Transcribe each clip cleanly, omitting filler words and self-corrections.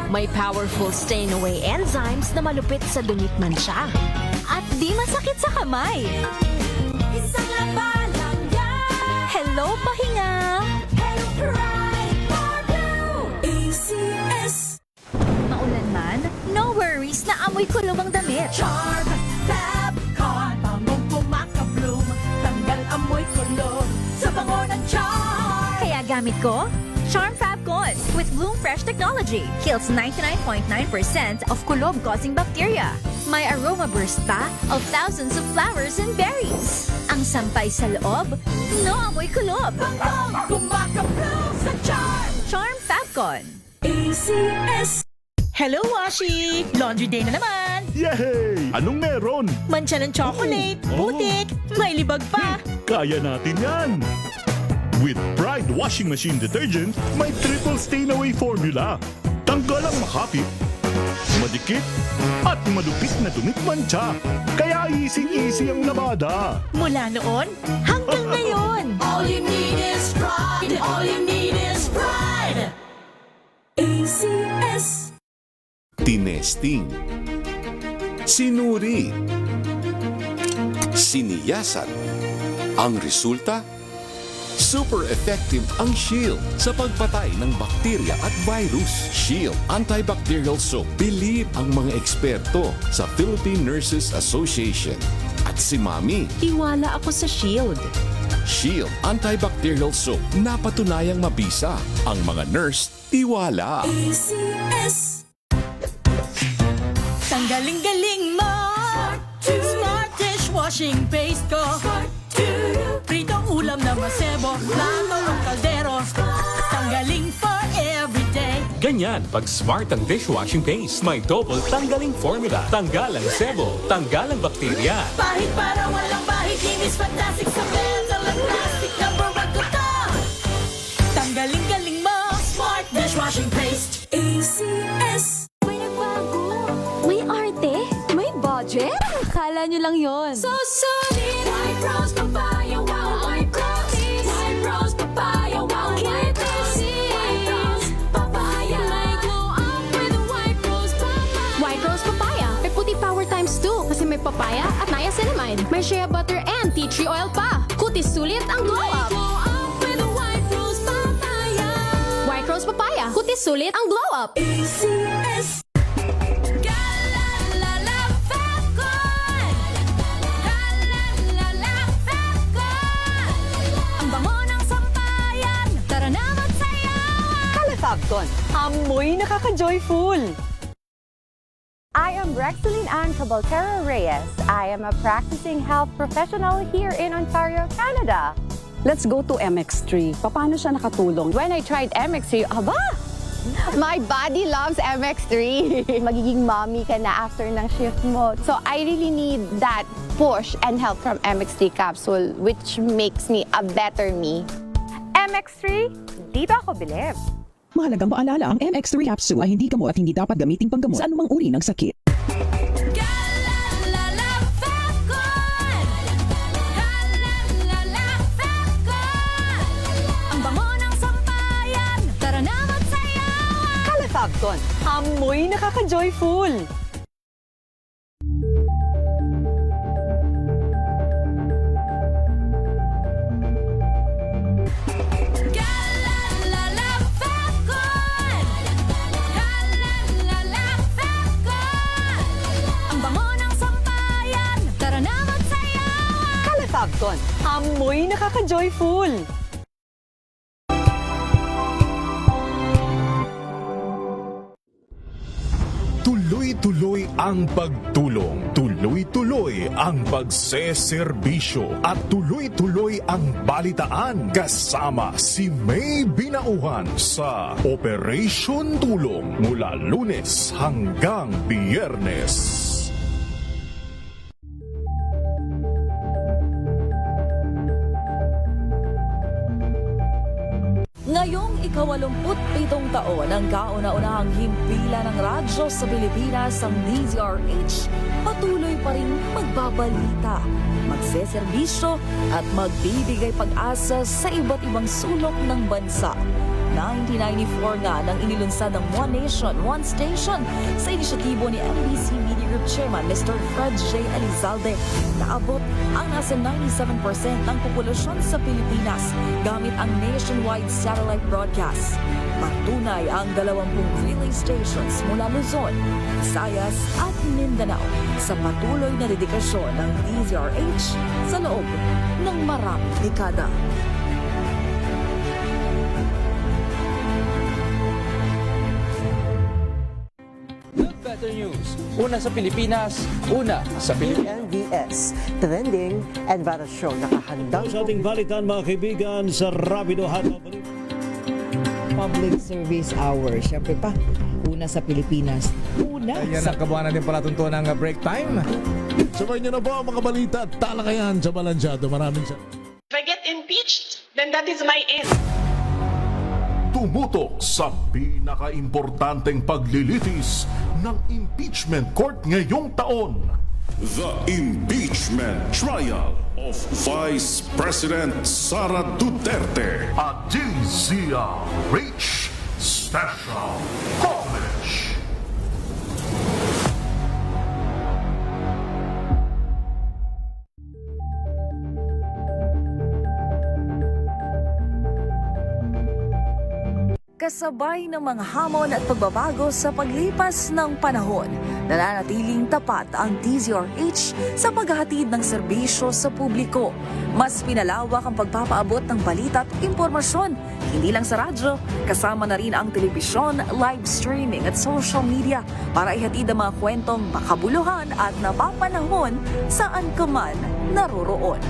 May powerful stain-away enzymes na malupit sa dumit mansya. At di masakit sa kamay. Isang labalang yan. Hello, pahinga! Hello, Pride for Blue. ACS. Maulan man, no worries na amoy kulong ang damit. Charm, Fabcon. Bangong kumaka-bloom. Tanggal amoy kulog sa bango ng charm. Kaya gamit ko, Charm Fabcon with Bloom Fresh technology. Kills 99.9% of kulob-causing bacteria. May aroma burst pa of thousands of flowers and berries. Ang sampay sa loob, no amoy kulob. Bangong kumaka-bloom sa charm. Charm Fabcon. ACS. Hello, Washi! Laundry day na naman! Yay! Anong meron? Mancha ng chocolate, Oh. putik, may libag pa! Kaya natin yan! With Pride Washing Machine Detergent, may triple stain-away formula. Tanggal ang makapit, madikit, at malupit na dumit mancha. Kaya easy-easy ang labada. Mula noon hanggang ngayon! All you need is pride. All you need is pride. ACS. Tinesting, sinuri, siniyasan. Ang resulta? Super effective ang Shield sa pagpatay ng bakterya at virus. Shield Antibacterial Soap. Believe ang mga eksperto sa Philippine Nurses Association. At si Mami, Tiwala ako sa Shield. Shield Antibacterial Soap. Napatunayang mabisa. Ang mga nurse, tiwala. ACS. Tanggaling-galing mo! Smart dishwashing paste ko! Pritong ulam na masebo, plato ng kaldero. Tanggaling for everyday. Ganyan, pag smart ang dishwashing paste, may double tanggaling formula. Tanggal ang sebo, tanggal ang bakterya. Pahit para walang bahid. Linis fantastic sa metal at plastic. Number one ko to. Tanggaling-galing mo! Smart dishwashing paste. ACS. May nagbago. May arte. May budget. Akala nyo lang yon. So solid. White rose papaya. Wow, white rose. White rose papaya. Wow, white rose. White rose papaya. May glow up with white rose papaya. White Rose Papaya. May puti power times 2 kasi may papaya at niacinamide. May shea butter and tea tree oil pa. Kutis sulit ang glow May up. glow up with white rose papaya. White Rose Papaya. Kutis sulit ang glow up. ACS. Galalala Fabcon. Galalala Fabcon. Ang bango ng sampayan. Tara na magsayawan. Califabcon, amoy nakaka-joyful! I am Rexeline Ann Cabaltero Reyes. I am a practicing health professional here in Ontario, Canada. Let's go to MX3. Paano siya nakatulong? When I tried MX3, aba! My body loves MX3. Magiging mommy ka na after ng shift mo. So I really need that push and help from MX3 capsule, which makes me a better me. MX3, dito ako bilib. Mahalagang maalala, ang MX3 capsule ay hindi gamot at hindi dapat gamitin panggamot sa anumang uri ng sakit. Galalala Fabcon. Galalala Fabcon. Ang bango ng sampayan. Tara na magsayawan. Califabcon, amoy nakaka-joyful! Galalala Fabcon. Galalala Fabcon. Ang bango ng sampayan. Tara na magsayawan. Califabcon, amoy nakaka-joyful! Tuloy-tuloy ang pagtulong, tuloy-tuloy ang pagseserbisyo, at tuloy-tuloy ang balitaan kasama si May Binauhan sa Operation Tulong mula Lunes hanggang Biyernes. Ngayong ika-87 taon ang kauna-unahang himpilan ng radyo sa Pilipinas ang DZRH, patuloy pa rin magbabalita, magseserbisyo at magbibigay pag-asa sa iba't ibang sulok ng bansa. 1994 nga nang inilunsad ng One Nation, One Station sa inisyatibo ni MBC Media Group Chairman Mr. Fred J. Elizalde. Naabot ang nasa 97% ng populasyon sa Pilipinas gamit ang nationwide satellite broadcast. Patunay ang 20 relay stations mula Luzon, Visayas at Mindanao sa patuloy na dedikasyon ng DZRH sa loob ng maraming dekada. Good Better News. Una sa Pilipinas, una sa Pilipinas. NBS, trending and viral show nakahandang Sa ating balitan mga kaibigan sa Rapido Hotline. Public Service Hour. Siyempre pa, una sa Pilipinas. Una Ayan ang kabuhanan din pala tuntunan ng break time. Sabay niyo na po ang mga balita at talakayan sa Balansyado. Maraming If I get impeached, then that is my end. Tumutok sa pinaka-importanteng paglilitis ng impeachment court ngayong taon. The Impeachment Trial of Vice President Sara Duterte. At DZRH Special Coverage. Kasabay ng mga hamon at pagbabago sa paglipas ng panahon, nananatiling tapat ang DZRH sa paghahatid ng serbisyo sa publiko. Mas pinalawak ang pagpapaabot ng balita at impormasyon, hindi lang sa radyo, kasama na rin ang telebisyon, live streaming at social media para ihatid ang mga kwentong makabuluhan at napapanahon saan ka man naroroon.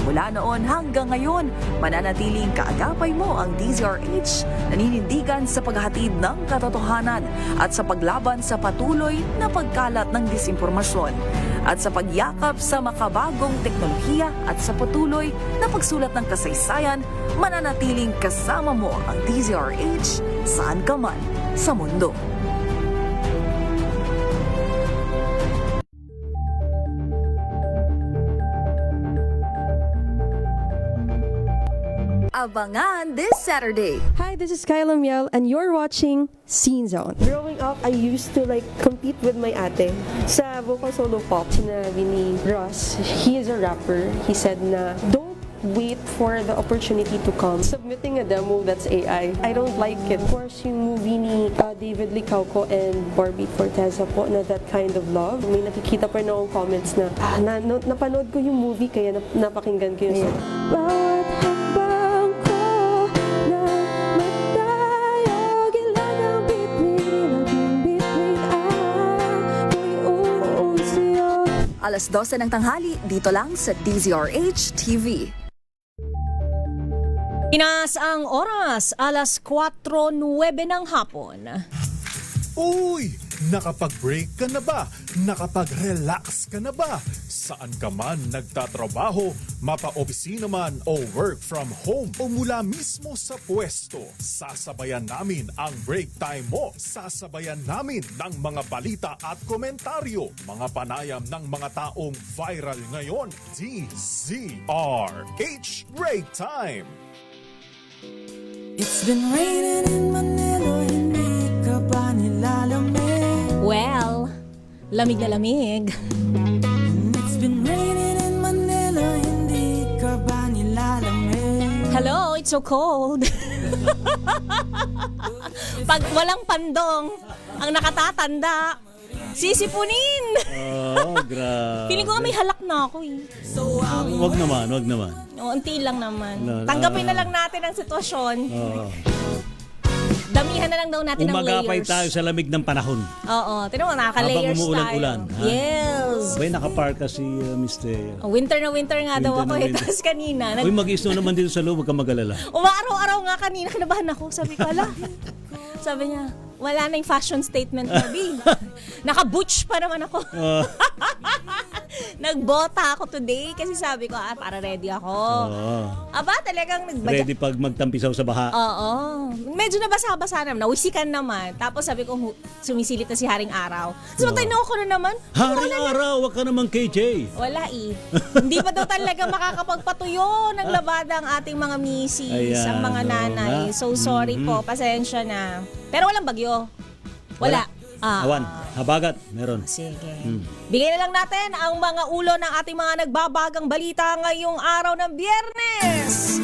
Mula noon hanggang ngayon, mananatiling kaagapay mo ang DZRH, naninindigan sa paghahatid ng katotohanan at sa paglaban sa patuloy na pagkalat ng disinformasyon at sa pagyakap sa makabagong teknolohiya at sa patuloy na pagsulat ng kasaysayan, mananatiling kasama mo ang DZRH saan ka man sa mundo. Abangan this Saturday. Hi, this is Kyla Miel and you're watching Scene Zone. Growing up, I used to compete with my ate sa vocal solo pop. Sinabi ni Ross, he is a rapper. He said na, don't wait for the opportunity to come. Submitting a demo that's AI, I don't like it. Of course, yung movie ni David Licauco and Barbie Forteza po na That Kind of Love. May nakikita pa rin akong comments na, napanood ko yung movie kaya napakinggan ko yung song. Bawat hakbang ko na magtayo, gilagang bituin, naging bituin ako'y uunsiyo. Alas 12 ng tanghali, dito lang sa DZRH TV. Pinas ang oras, alas 4:09 ng hapon. Uy! Nakapag-break ka na ba? Nakapag-relax ka na ba? Saan ka man nagtatrabaho, mapa-opisina man o work from home o mula mismo sa pwesto, sasabayan namin ang break time mo. Sasabayan namin ng mga balita at komentaryo, mga panayam ng mga taong viral ngayon. DZRH Break Time! It's been raining in Manila, hindi ka ba nilalamig? Well, lamig na lamig. It's been raining in Manila, hindi ka ba nilalamig? Hello, it's so cold. Pag walang pandong, ang nakatatanda, sisipunin. Oh, grabe. Feeling ko nga may halak na ako eh. Wag naman. Unti lang naman. Tanggapin na lang natin ang sitwasyon. Damihan na lang daw natin ng layers. Umagapay tayo sa lamig ng panahon. Oo, tinan mo, nakaka-layers Habang umuulan-ulan, tayo. ha? Yes. Abay, nakapark ka si Miss Thea. Winter na winter nga daw Winter ako na eh. winter. Tapos kanina, Uy, mag-snow naman dito sa loob, huwag ka mag-alala. umaaraw-araw nga kanina, kinabahan ako. Sabi ko, ala. Sabi niya, wala na yung fashion statement, Barbie. Naka-butch pa naman ako. Nagbota ako today kasi sabi ko, para ready ako. Aba, talagang Ready pag magtampisaw sa baha. Oo. Medyo nabasa-basa naman, nawisikan naman. Tapos sabi ko, sumisilip na si Haring Araw. So, matino ko na naman. Haring Araw, wag ka naman KJ. Wala Hindi pa daw talaga makakapagpatuyo ng labada ang ating mga misis, Ayan, ang mga nanay. So, sorry po, pasensya na. Pero walang bagyo. Wala. Awan, habagat, meron. Sige. Bigay na lang natin ang mga ulo ng ating mga nagbabagang balita ngayong araw ng Biyernes.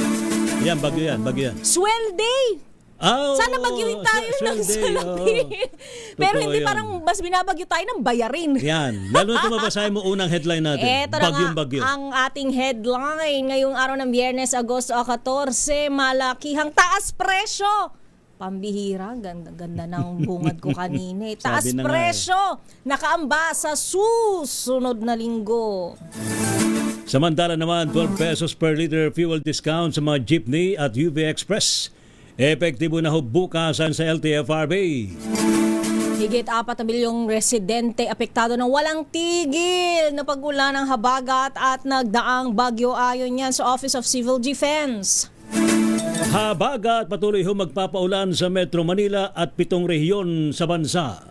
Yan, bagyo yan. Swell day! Sana bagyuhin tayo ng salapi. Pero hindi yun. parang mas binabagyo tayo ng bayarin. Yan. Lalo na mabasahin mo unang headline natin. Eto na Bagyong nga bagyo. ang ating headline ngayong araw ng Biyernes, Agosto 14, malakihang taas presyo. Pambihira, ganda ng bungad ko kanina. Taas Sabi na nga presyo, nakaamba sa susunod na linggo. Samantala naman, 12 pesos per liter fuel discount sa mga jeepney at UV Express. Epektibo na ho bukasan sa LTFRB. Higit 4 na milyong residente apektado ng walang tigil na pag-ulan ng habagat at nagdaang bagyo, ayon yan sa Office of Civil Defense. Habagat patuloy ho magpapaulan sa Metro Manila at 7 rehiyon sa bansa.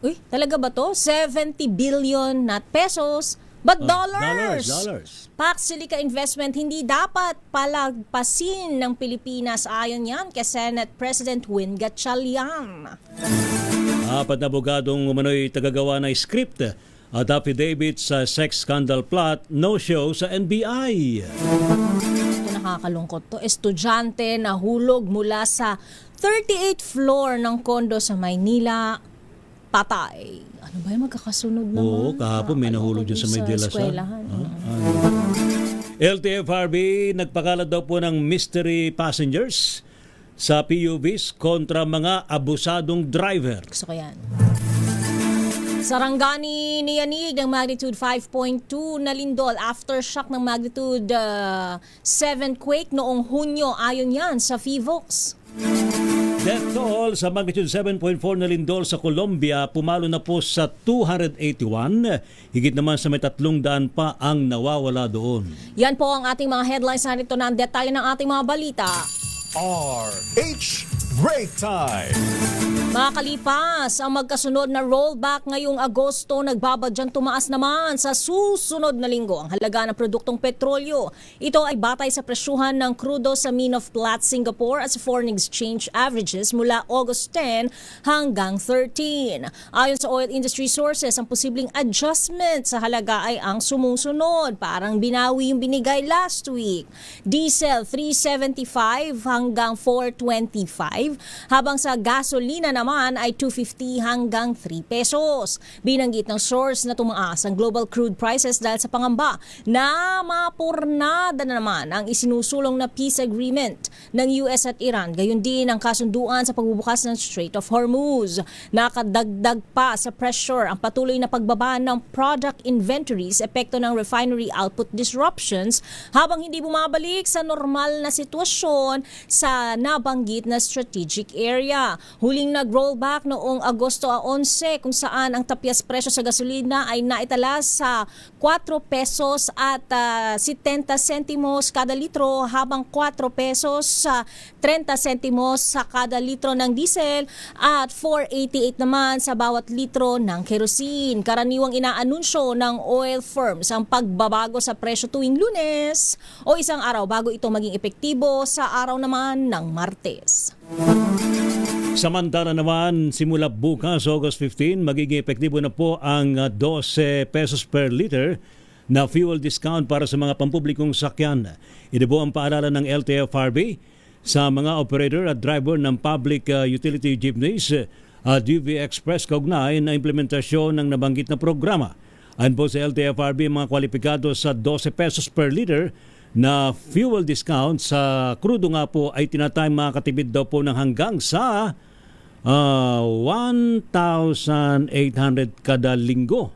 Uy, talaga ba to? 70 billion not pesos, but dollars. Dollars. Pax Silica Investment hindi dapat palagpasin ng Pilipinas, ayon yan kay Senate President Win Gatchalian. 4 na abogadong umano'y tagagawa ng script at affidavit sa sex scandal plot, no-show sa NBI. Nakakalungkot to. Estudyante na hulog mula sa 38th floor ng kondo sa Maynila, patay. Ano ba yung magkakasunod naman? Oo, kahapon may nahulog dyan sa may Dilasal. LTFRB nagpakalat daw po ng mystery passengers sa PUVs kontra mga abusadong driver. Gusto ko yan. Sarangani niyanig ng magnitude 5.2 na lindol, aftershock ng magnitude 7 quake noong Hunyo, ayon yan sa FIVOX. Death toll sa magnitude 7.4 na lindol sa Colombia pumalo na po sa 281. Higit naman sa may 300 pa ang nawawala doon. Yan po ang ating mga headlines. Narito na ang detalye ng ating mga balita. RH Break Time! Mga kalipas, ang magkasunod na rollback ngayong Agosto, nagbabadyang tumaas naman sa susunod na linggo ang halaga ng produktong petrolyo. Ito ay batay sa presyuhan ng krudo sa Mine of Platts, Singapore at sa foreign exchange averages mula August 10 hanggang 13. Ayon sa oil industry sources, ang posibleng adjustment sa halaga ay ang sumusunod. Parang binawi yung binigay last week. Diesel 375 hanggang 425, habang sa gasolina naman ay 250 hanggang 3 pesos. Binanggit ng source na tumaas ang global crude prices dahil sa pangamba na mapurnada na naman ang isinusulong na peace agreement ng US at Iran. Gayon din ang kasunduan sa pagbubukas ng Strait of Hormuz. Nakadagdag pa sa pressure ang patuloy na pagbaba ng product inventories, epekto ng refinery output disruptions, habang hindi bumabalik sa normal na sitwasyon sa nabanggit na strategic area. Huling nag-rollback noong Agosto 11 kung saan ang tapyas presyo sa gasolina ay naitala sa 4 pesos at 70 sentimos kada litro, habang 4 pesos sa 30 sentimos sa kada litro ng diesel at 4.88 naman sa bawat litro ng kerosene. Karaniwang inaanunsyo ng oil firms ang pagbabago sa presyo tuwing Lunes o isang araw bago ito maging epektibo sa araw naman ng Martes. Samantala naman, simula bukas, August 15, magiging epektibo na po ang 12 pesos per liter na fuel discount para sa mga pampublikong sakyan. Ito po ang paalala ng LTFRB sa mga operator at driver ng public utility jeepneys at UV Express kaugnay na implementasyon ng nabanggit na programa. Ayon po sa LTFRB, mga kwalipikado sa 12 pesos per liter na fuel discount sa krudo nga po ay tinatayang makakatipid daw po ng hanggang sa 1,800 kada linggo.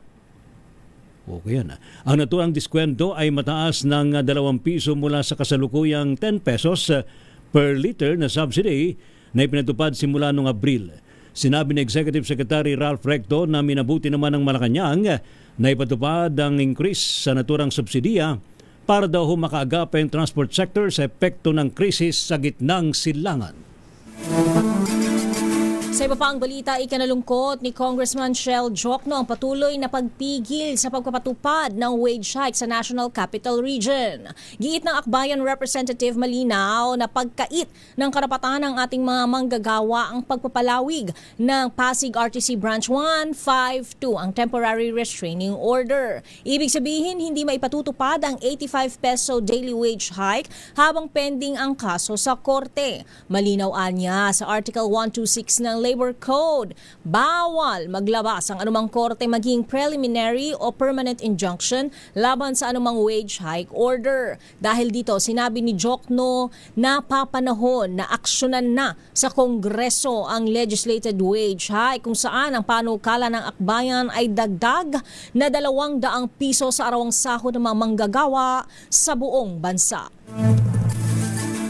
Okay yan. Ang naturang diskwento ay mataas ng 2 piso mula sa kasalukuyang 10 pesos per liter na subsidy na ipinatupad simula noong Abril. Sinabi ni Executive Secretary Ralph Recto na minabuti naman ng Malacanang na ipatupad ang increase sa naturang subsidiya para daw makaagap ang transport sector sa epekto ng krisis sa gitnang silangan. Sa iba pang balita, ikinalungkot ni Congressman Shell Jokno ang patuloy na pagpigil sa pagpapatupad ng wage hike sa National Capital Region. Giit ng Akbayan Representative malinaw na pagkait ng karapatan ng ating mga manggagawa ang pagpapalawig ng Pasig RTC Branch 152 ang temporary restraining order. Ibig sabihin, hindi maipatutupad ang 85 peso daily wage hike habang pending ang kaso sa korte. Malinaw anya sa Article 126 ng Labor Code, bawal maglabas ang anumang korte maging preliminary o permanent injunction laban sa anumang wage hike order. Dahil dito, sinabi ni Jokno na papanahon na aksyonan na sa Kongreso ang legislated wage hike kung saan ang panukala ng akbayan ay dagdag na 200 piso sa arawang sahod ng mga manggagawa sa buong bansa.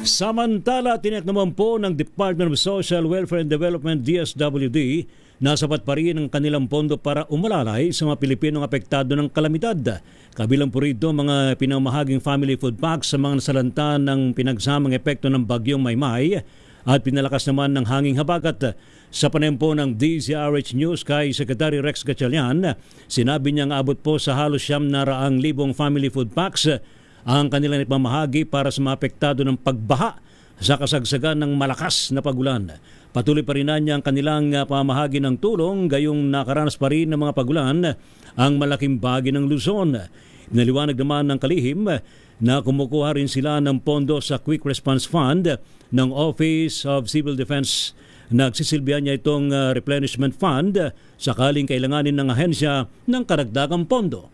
Samantala, tiniyak naman po ng Department of Social Welfare and Development DSWD na sapat pa rin ang kanilang pondo para umalalay sa mga Pilipinong apektado ng kalamidad. Kabilang po rito mga pinamahaging family food packs sa mga nasalanta ng pinagsamang epekto ng bagyong Maymay at pinalakas naman ng hanging habagat. Sa panempo ng DZRH News kay Secretary Rex Gatchalian, sinabi niyang abot po sa halos 700,000 family food packs ang kanilang ipamahagi para sa mga apektado ng pagbaha sa kasagsagan ng malakas na pagulan. Patuloy pa rin niya ang kanilang pamahagi ng tulong gayong nakaranas pa rin ng mga pagulan ang malaking bahagi ng Luzon. Inaliwanag naman ng kalihim na kumukuha rin sila ng pondo sa Quick Response Fund ng Office of Civil Defense. Nagsisilbihan niya itong replenishment fund sakaling kailanganin ng ahensya ng karagdagang pondo.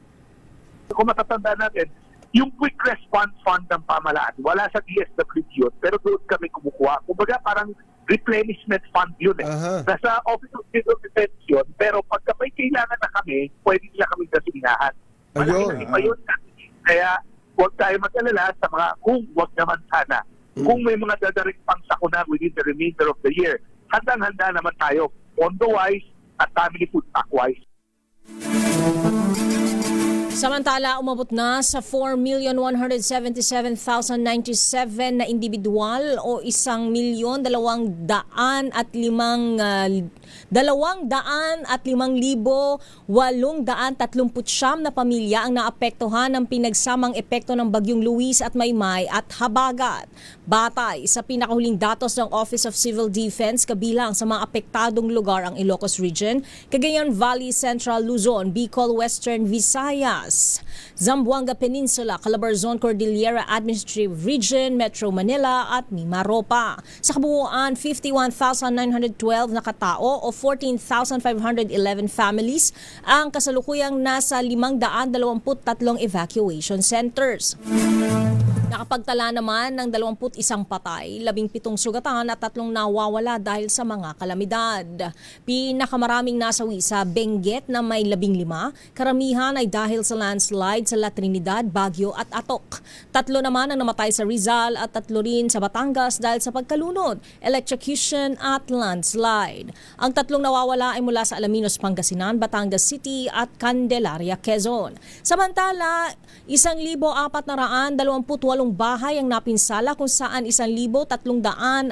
Kung matatanda natin, yung Quick Response Fund ng pamahalaan, wala sa DSWD yun, pero doon kami kumukuha. Kumbaga parang replenishment fund yun eh. Nasa Office of Civil Defense yun, pero pagka may kailangan na kami, pwede nila kami kasinahan. Malaki pa yun. Kaya huwag tayo mag-alala sa mga huwag naman sana. Kung may mga dadaring pang sakuna within the remainder of the year, handang-handa naman tayo, pondo-wise at family food pack-wise. Samantala, umabot na sa 4,177,097 na individual o 1,205,800 na pamilya ang naapektuhan ng pinagsamang epekto ng Bagyong Luis at Maymay at Habagat. Batay sa pinakahuling datos ng Office of Civil Defense, kabilang sa mga apektadong lugar ang Ilocos Region, Cagayan Valley, Central Luzon, Bicol, Western Visayas, Zamboanga Peninsula, Calabarzon, Cordillera Administrative Region, Metro Manila at Mimaropa. Sa kabuuan, 51,912 na katao o 14,511 families ang kasalukuyang nasa 523 evacuation centers. Nakapagtala naman ng 21 patay, 17 sugatan at 3 nawawala dahil sa mga kalamidad. Pinakamaraming nasawi sa Benguet na may 15, karamihan ay dahil sa landslide sa La Trinidad, Baguio at Atok. 3 naman ang namatay sa Rizal at 3 rin sa Batangas dahil sa pagkalunod, electrocution at landslide. Ang 3 nawawala ay mula sa Alaminos, Pangasinan, Batangas City at Candelaria, Quezon. Samantala, 1,428 bahay ang napinsala kung saan 1,317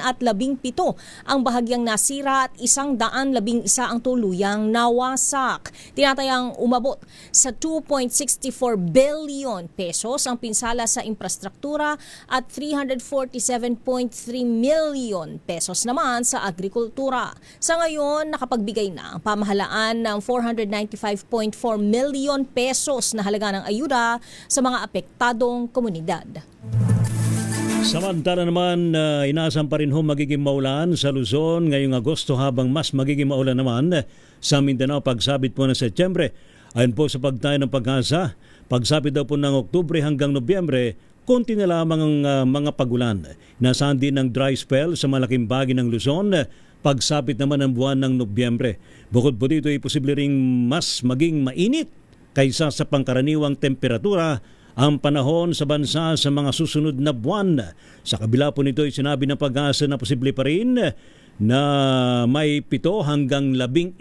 ang bahagyang nasira at 111 ang tuluyang nawasak. Tinatayang umabot sa 2.64 billion pesos ang pinsala sa infrastruktura at 347.3 million pesos naman sa agrikultura. Sa ngayon, nakapagbigay na ang pamahalaan ng 495.4 million pesos na halaga ng ayuda sa mga apektadong komunidad. Samantala naman, inaasahan pa rin magiging maulan sa Luzon ngayong Agosto habang mas magiging maulan naman sa Mindanao pagsabit po ng Setyembre. Ayon po sa pagtayo ng Pag-asa, pagsabit daw po ng Oktubre hanggang Nobyembre, konti na lamang ang mga pagulan. Inaasahan din ng dry spell sa malaking bahagi ng Luzon, pagsabit naman ng buwan ng Nobyembre. Bukod po dito ay posible ring mas maging mainit kaysa sa pangkaraniwang temperatura ang panahon sa bansa sa mga susunod na buwan. Sa kabila po nito ay sinabi ng Pag-asa na posible pa rin na may 7 hanggang 11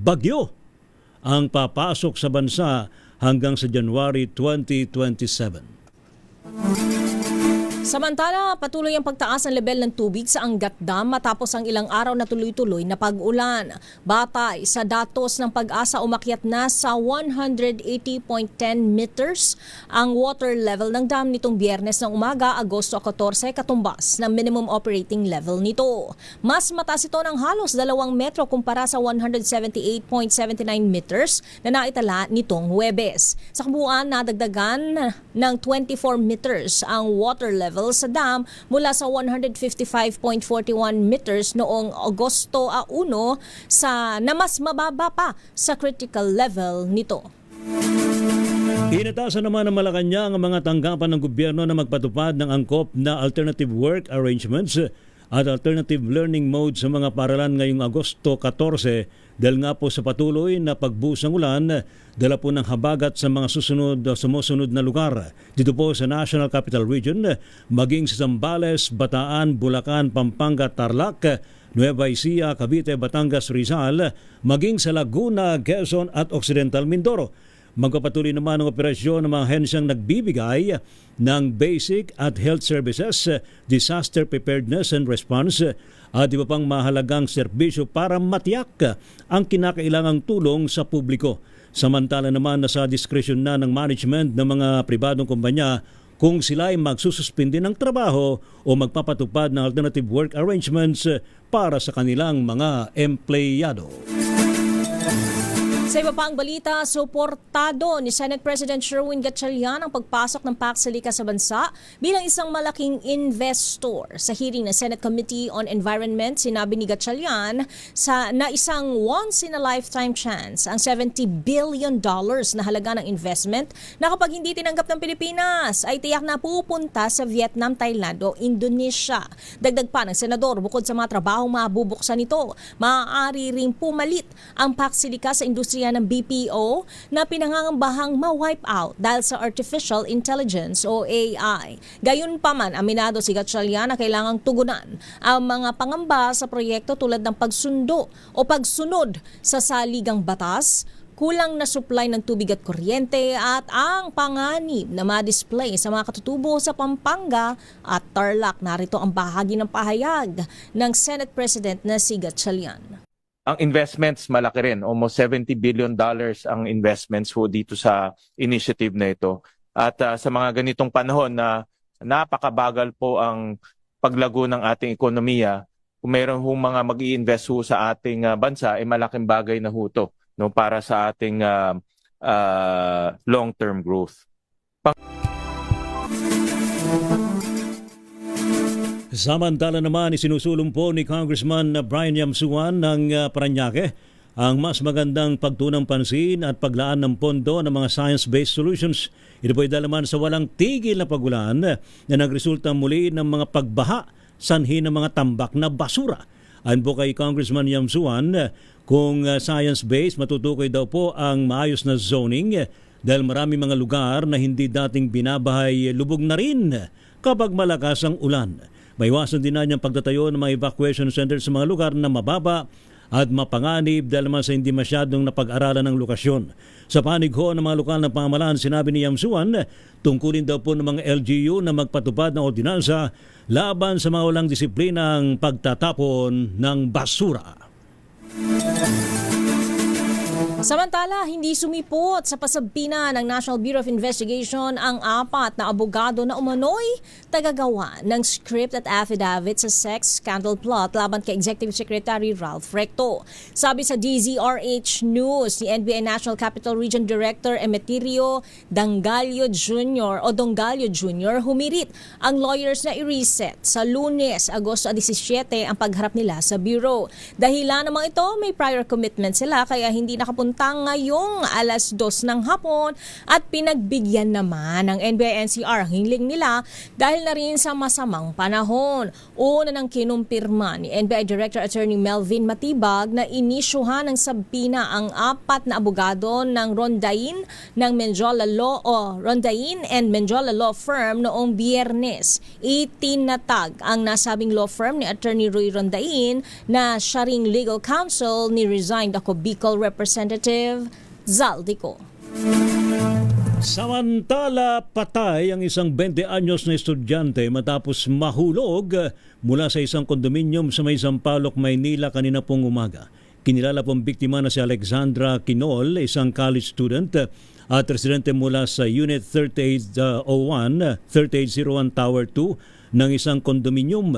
bagyo ang papasok sa bansa hanggang sa January 2027. Samantala, patuloy ang pagtaas ng level ng tubig sa Angat Dam matapos ang ilang araw na tuloy-tuloy na pag-ulan. Batay sa datos ng Pag-asa, umakyat na sa 180.10 meters ang water level ng dam nitong Biyernes ng umaga, Agosto 14, katumbas ng minimum operating level nito. Mas mataas ito ng halos 2 metro kumpara sa 178.79 meters na naitala nitong Huwebes. Sa kabuuan, nadagdagan ng 24 meters ang water level sa dam mula sa 155.41 meters noong Agosto 1 na mas mababa pa sa critical level nito. Inatasan naman ng Malacanang ang mga tanggapan ng gobyerno na magpatupad ng angkop na alternative work arrangements at alternative learning mode sa mga paaralan ngayong Agosto 14 dahil nga po sa patuloy na pagbuhos ng ulan, dala po ng habagat sa mga sumusunod na lugar. Dito po sa National Capital Region, maging sa Zambales, Bataan, Bulacan, Pampanga, Tarlac, Nueva Ecija, Cavite, Batangas, Rizal, maging sa Laguna, Quezon at Occidental Mindoro. Magpapatuloy naman ang operasyon ng mga hensyang nagbibigay ng basic at health services, disaster preparedness and response at iba pang mahalagang serbisyo para matiyak ang kinakailangang tulong sa publiko. Samantala naman nasa diskresyon na ng management ng mga pribadong kumpanya kung sila ay magsususpindi ng trabaho o magpapatupad ng alternative work arrangements para sa kanilang mga empleyado. Sa iba pang balita, suportado ni Senate President Sherwin Gatchalian ang pagpasok ng PAC sa likas sa bansa bilang isang malaking investor. Sa hearing ng Senate Committee on Environment, sinabi ni Gatchalian na isang once-in-a-lifetime chance ang $70 billion na halaga ng investment na kapag hindi tinanggap ng Pilipinas ay tiyak na pupunta sa Vietnam, Thailand o Indonesia. Dagdag pa ng senador, bukod sa mga trabahong mabubuksan nito, maaari ring pumalit ang PAC Silica sa industriya ng BPO na pinangangambahang ma-wipe out dahil sa artificial intelligence o AI. Gayunpaman, aminado si Gatchalian na kailangang tugunan ang mga pangamba sa proyekto tulad ng pagsundo o pagsunod sa saligang batas, kulang na supply ng tubig at kuryente at ang panganib na ma-display sa mga katutubo sa Pampanga at Tarlac. Narito ang bahagi ng pahayag ng Senate President na si Gatchalian. Ang investments malaki rin, almost $70 billion ang investments ho dito sa initiative na ito. At sa mga ganitong panahon na napakabagal po ang paglago ng ating ekonomiya, kung mayroon hong mga mag-i-invest ho sa ating bansa, ay malaking bagay na ho ito, no, para sa ating long-term growth. Samantala naman, isinusulong po ni Congressman Brian Yamsuan ng Parañaque ang mas magandang pagtunang pansin at paglaan ng pondo ng mga science-based solutions. Ito po ay dalaman sa walang tigil na pagulan na nagresulta muli ng mga pagbaha sanhi ng mga tambak na basura. Ayon po kay Congressman Yamsuan, kung science-based, matutukoy daw po ang maayos na zoning dahil marami mga lugar na hindi dating binabahay lubog na rin kapag malakas ang ulan. Maiwasan din na niyang pagtatayo ng mga evacuation centers sa mga lugar na mababa at mapanganib dahil naman sa hindi masyadong napag-aralan ng lokasyon. Sa panig ho ng mga lokal na pamahalaan, sinabi ni Yamsuan, tungkulin daw po ng mga LGU na magpatupad ng ordinansa laban sa mga walang disiplinang pagtatapon ng basura. Samantala, hindi sumipot sa pasabina ng National Bureau of Investigation ang 4 na abogado na umano'y tagagawa ng script at affidavit sa sex scandal plot laban kay Executive Secretary Ralph Recto. Sabi sa DZRH News, ni NBI National Capital Region Director Emeterio Dongallo Jr. humirit ang lawyers na i-reset sa Lunes, Agosto 17 ang pagharap nila sa Bureau. Dahilan naman ito, may prior commitment sila kaya hindi nakapunta ngayong alas 2 ng hapon at pinagbigyan naman ng NBI-NCR ang hiling nila dahil na rin sa masamang panahon. Una nang kinumpirma ni NBI Director Attorney Melvin Matibag na inisyuhan ng sabina ang 4 na abogado ng Rondain and Menjola Law Firm noong Biyernes. Itinatag ang nasabing law firm ni Attorney Roy Rondain na siya ring legal counsel ni resigned ako Bicol Representative Zaldico. Samantala, patay ang isang 20 anyos na estudyante matapos mahulog mula sa isang kondominium sa may Sampaloc, Maynila kanina pong umaga. Kinilala pong biktima na si Alexandra Quinol, isang college student at residente mula sa Unit 3801 Tower 2 ng isang kondominium.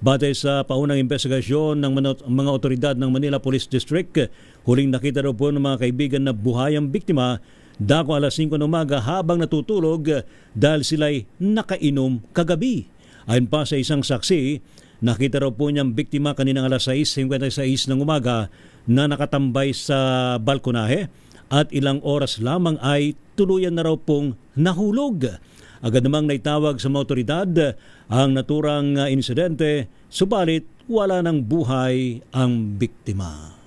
Batay sa paunang investigasyon ng mga otoridad ng Manila Police District, huling nakita raw po ng mga kaibigan na buhay ang biktima dako alas 5 ng umaga habang natutulog dahil sila'y nakainom kagabi. Ayon pa sa isang saksi, nakita raw po niyang biktima kaninang alas 6:56 ng umaga na nakatambay sa balkonahe at ilang oras lamang ay tuluyan na raw pong nahulog. Agad namang naitawag sa mga otoridad ang naturang insidente, subalit wala ng buhay ang biktima.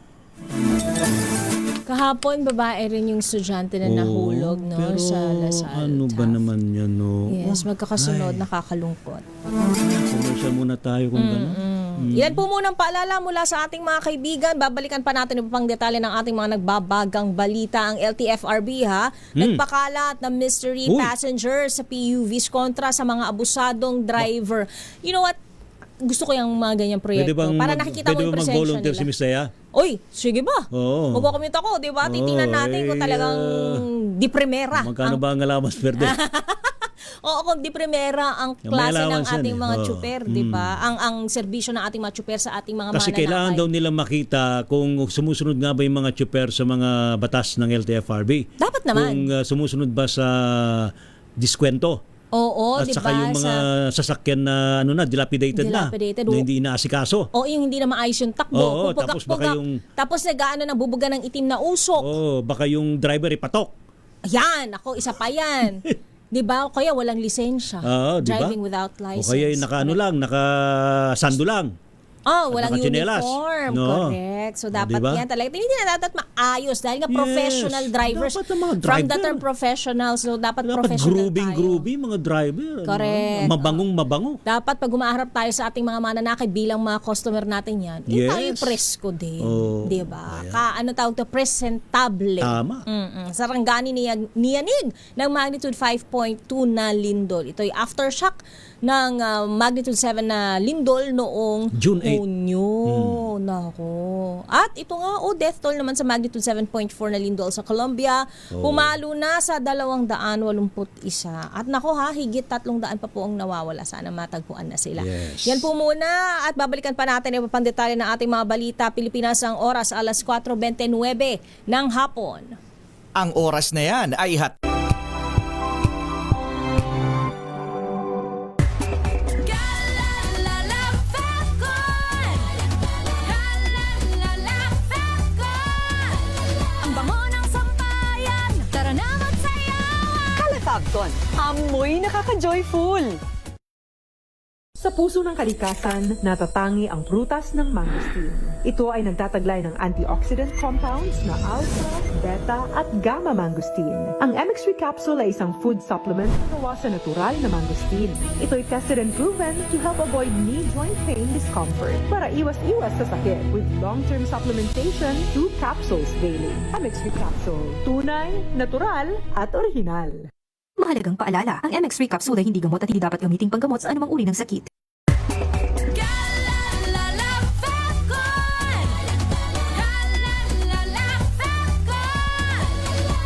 Kahapon, babae rin yung estudyante na nahulog pero sa Lasal. ano ba naman yan, no? Yes, magkakasunod, nakakalungkot. Commercial muna tayo kung gano'n. Yan po muna ang paalala mula sa ating mga kaibigan. Babalikan pa natin yung pang detalye ng ating mga nagbabagang balita. Ang LTFRB nagpakalat ng mystery passenger sa PUVs kontra sa mga abusadong driver. You know what? Gusto ko yung mga ganyang proyekto. Para nakikita mo yung presensya nila. Pwede ba mag-volunteer si Miss Thea? Uy, sige ba? Oo. Magpakomment ako, di ba? Titingnan natin kung talagang di primera. Magkano ba ang allowance per day? Oo, kung di primera ang klase ng ating mga tsuper, di ba? Ang serbisyo ng ating mga tsuper sa ating mga Kasi kailangan daw nila makita kung sumusunod nga ba yung mga tsuper sa mga batas ng LTFRB. Dapat naman. Kung sumusunod ba sa diskwento. Oo, at di ba? saka yung mga sasakyan na dilapidated na hindi inaasikaso. Oo, yung hindi na maayos yung takbo. Oo, tapos baka yung tapos nag-aano ng bubuga ng itim na usok. Oo, baka yung driver ipatok. Yan, ako isa pa yan. 'Di ba? Kaya walang lisensya. Driving without license. O kaya nakasando lang. Walang uniform. No. Correct. So, dapat yan talaga. Hindi na dapat maayos dahil nga professional drivers. From the term professional. So, dapat professional grooving mga driver. Correct. Mabango. Dapat pag umaharap tayo sa ating mga mananakay bilang mga customer natin yan, tayo presko din. Diba? Tawag to? Presentable. Tama. Sarangani niyanig ng magnitude 5.2 na lindol. Ito'y aftershock ng magnitude 7 na lindol noong June 8. Nako. At ito nga, death toll naman sa magnitude 7.4 na lindol sa Colombia. Pumalo na sa 281. At nako higit 300 pa po ang nawawala. Sana matagpuan na sila. Yes. Yan po muna. At babalikan pa natin yung pandetalye ng ating mga balita. Pilipinas ang oras alas 4:29 ng hapon. Ang oras na yan ay amoy nakaka-joyful. Sa puso ng kalikasan, natatangi ang prutas ng mangosteen. Ito ay nagtataglay ng antioxidant compounds na alpha, beta at gamma mangosteen. Ang MX3 capsule ay isang food supplement na gawa sa natural na mangosteen. Ito ay tested and proven to help avoid knee joint pain discomfort para iwas-iwas sa sakit with long-term supplementation 2 capsules daily. MX3 capsule. Tunay, natural at original. Mahalagang paalala, ang MX3 capsule ay hindi gamot at hindi dapat gamiting panggamot sa anumang uri ng sakit.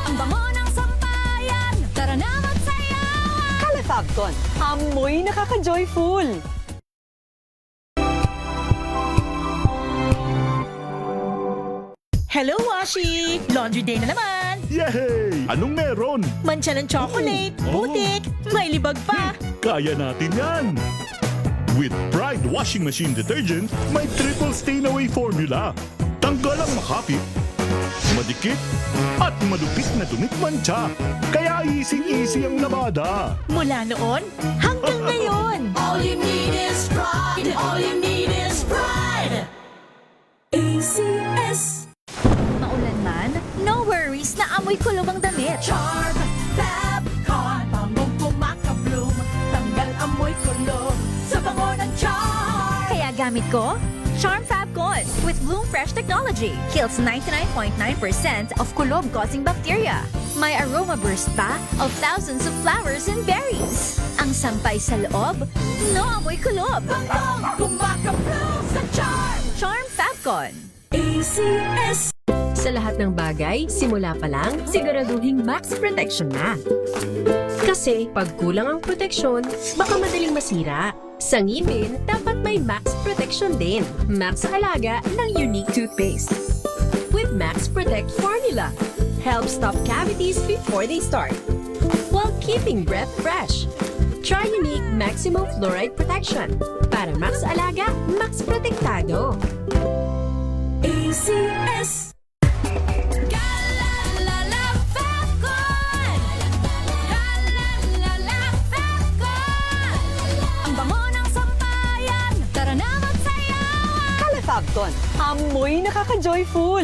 Ang bango ng sampayan, tara na magsayawan. Calefacton, amoy nakaka-joyful. Hello, Washi! Laundry day na naman! Yay! Anong meron? Mancha ng chocolate, putik, may libag pa! Kaya natin yan! With Pride Washing Machine Detergent, may triple stain-away formula. Tanggal ang makapit, madikit, at malupit na tumitmantsa. Kaya easy-easy ang labada. Mula noon hanggang ngayon! All you need is pride! All you need is pride! ACS! Maulan man, no worries na amoy kulob ang damit. Charm Fab Con, bangong kumaka-bloom, tanggal amoy kulob sa bango ng Charm. Kaya gamit ko, Charm Fab Con with with Bloom Fresh technology. Kills 99.9% of kulob-causing bacteria. May aroma burst pa of thousands of flowers and berries. Ang sampay sa loob, no amoy kulob. Kumakablog sa Charm! Charm Fabcon. ACS. Sa lahat ng bagay, simula pa lang, siguraduhing max protection na. Kasi pag kulang ang proteksyon, baka madaling masira. Sa ngipin, dapat may max protection din. Max Alaga ng Unique Toothpaste. With Max Protect Formula, helps stop cavities before they start, while keeping breath fresh. Try Unique Maximum Fluoride Protection. Para Max Alaga, Max Protektado. ACS. Fabcon, amoy nakaka-joyful!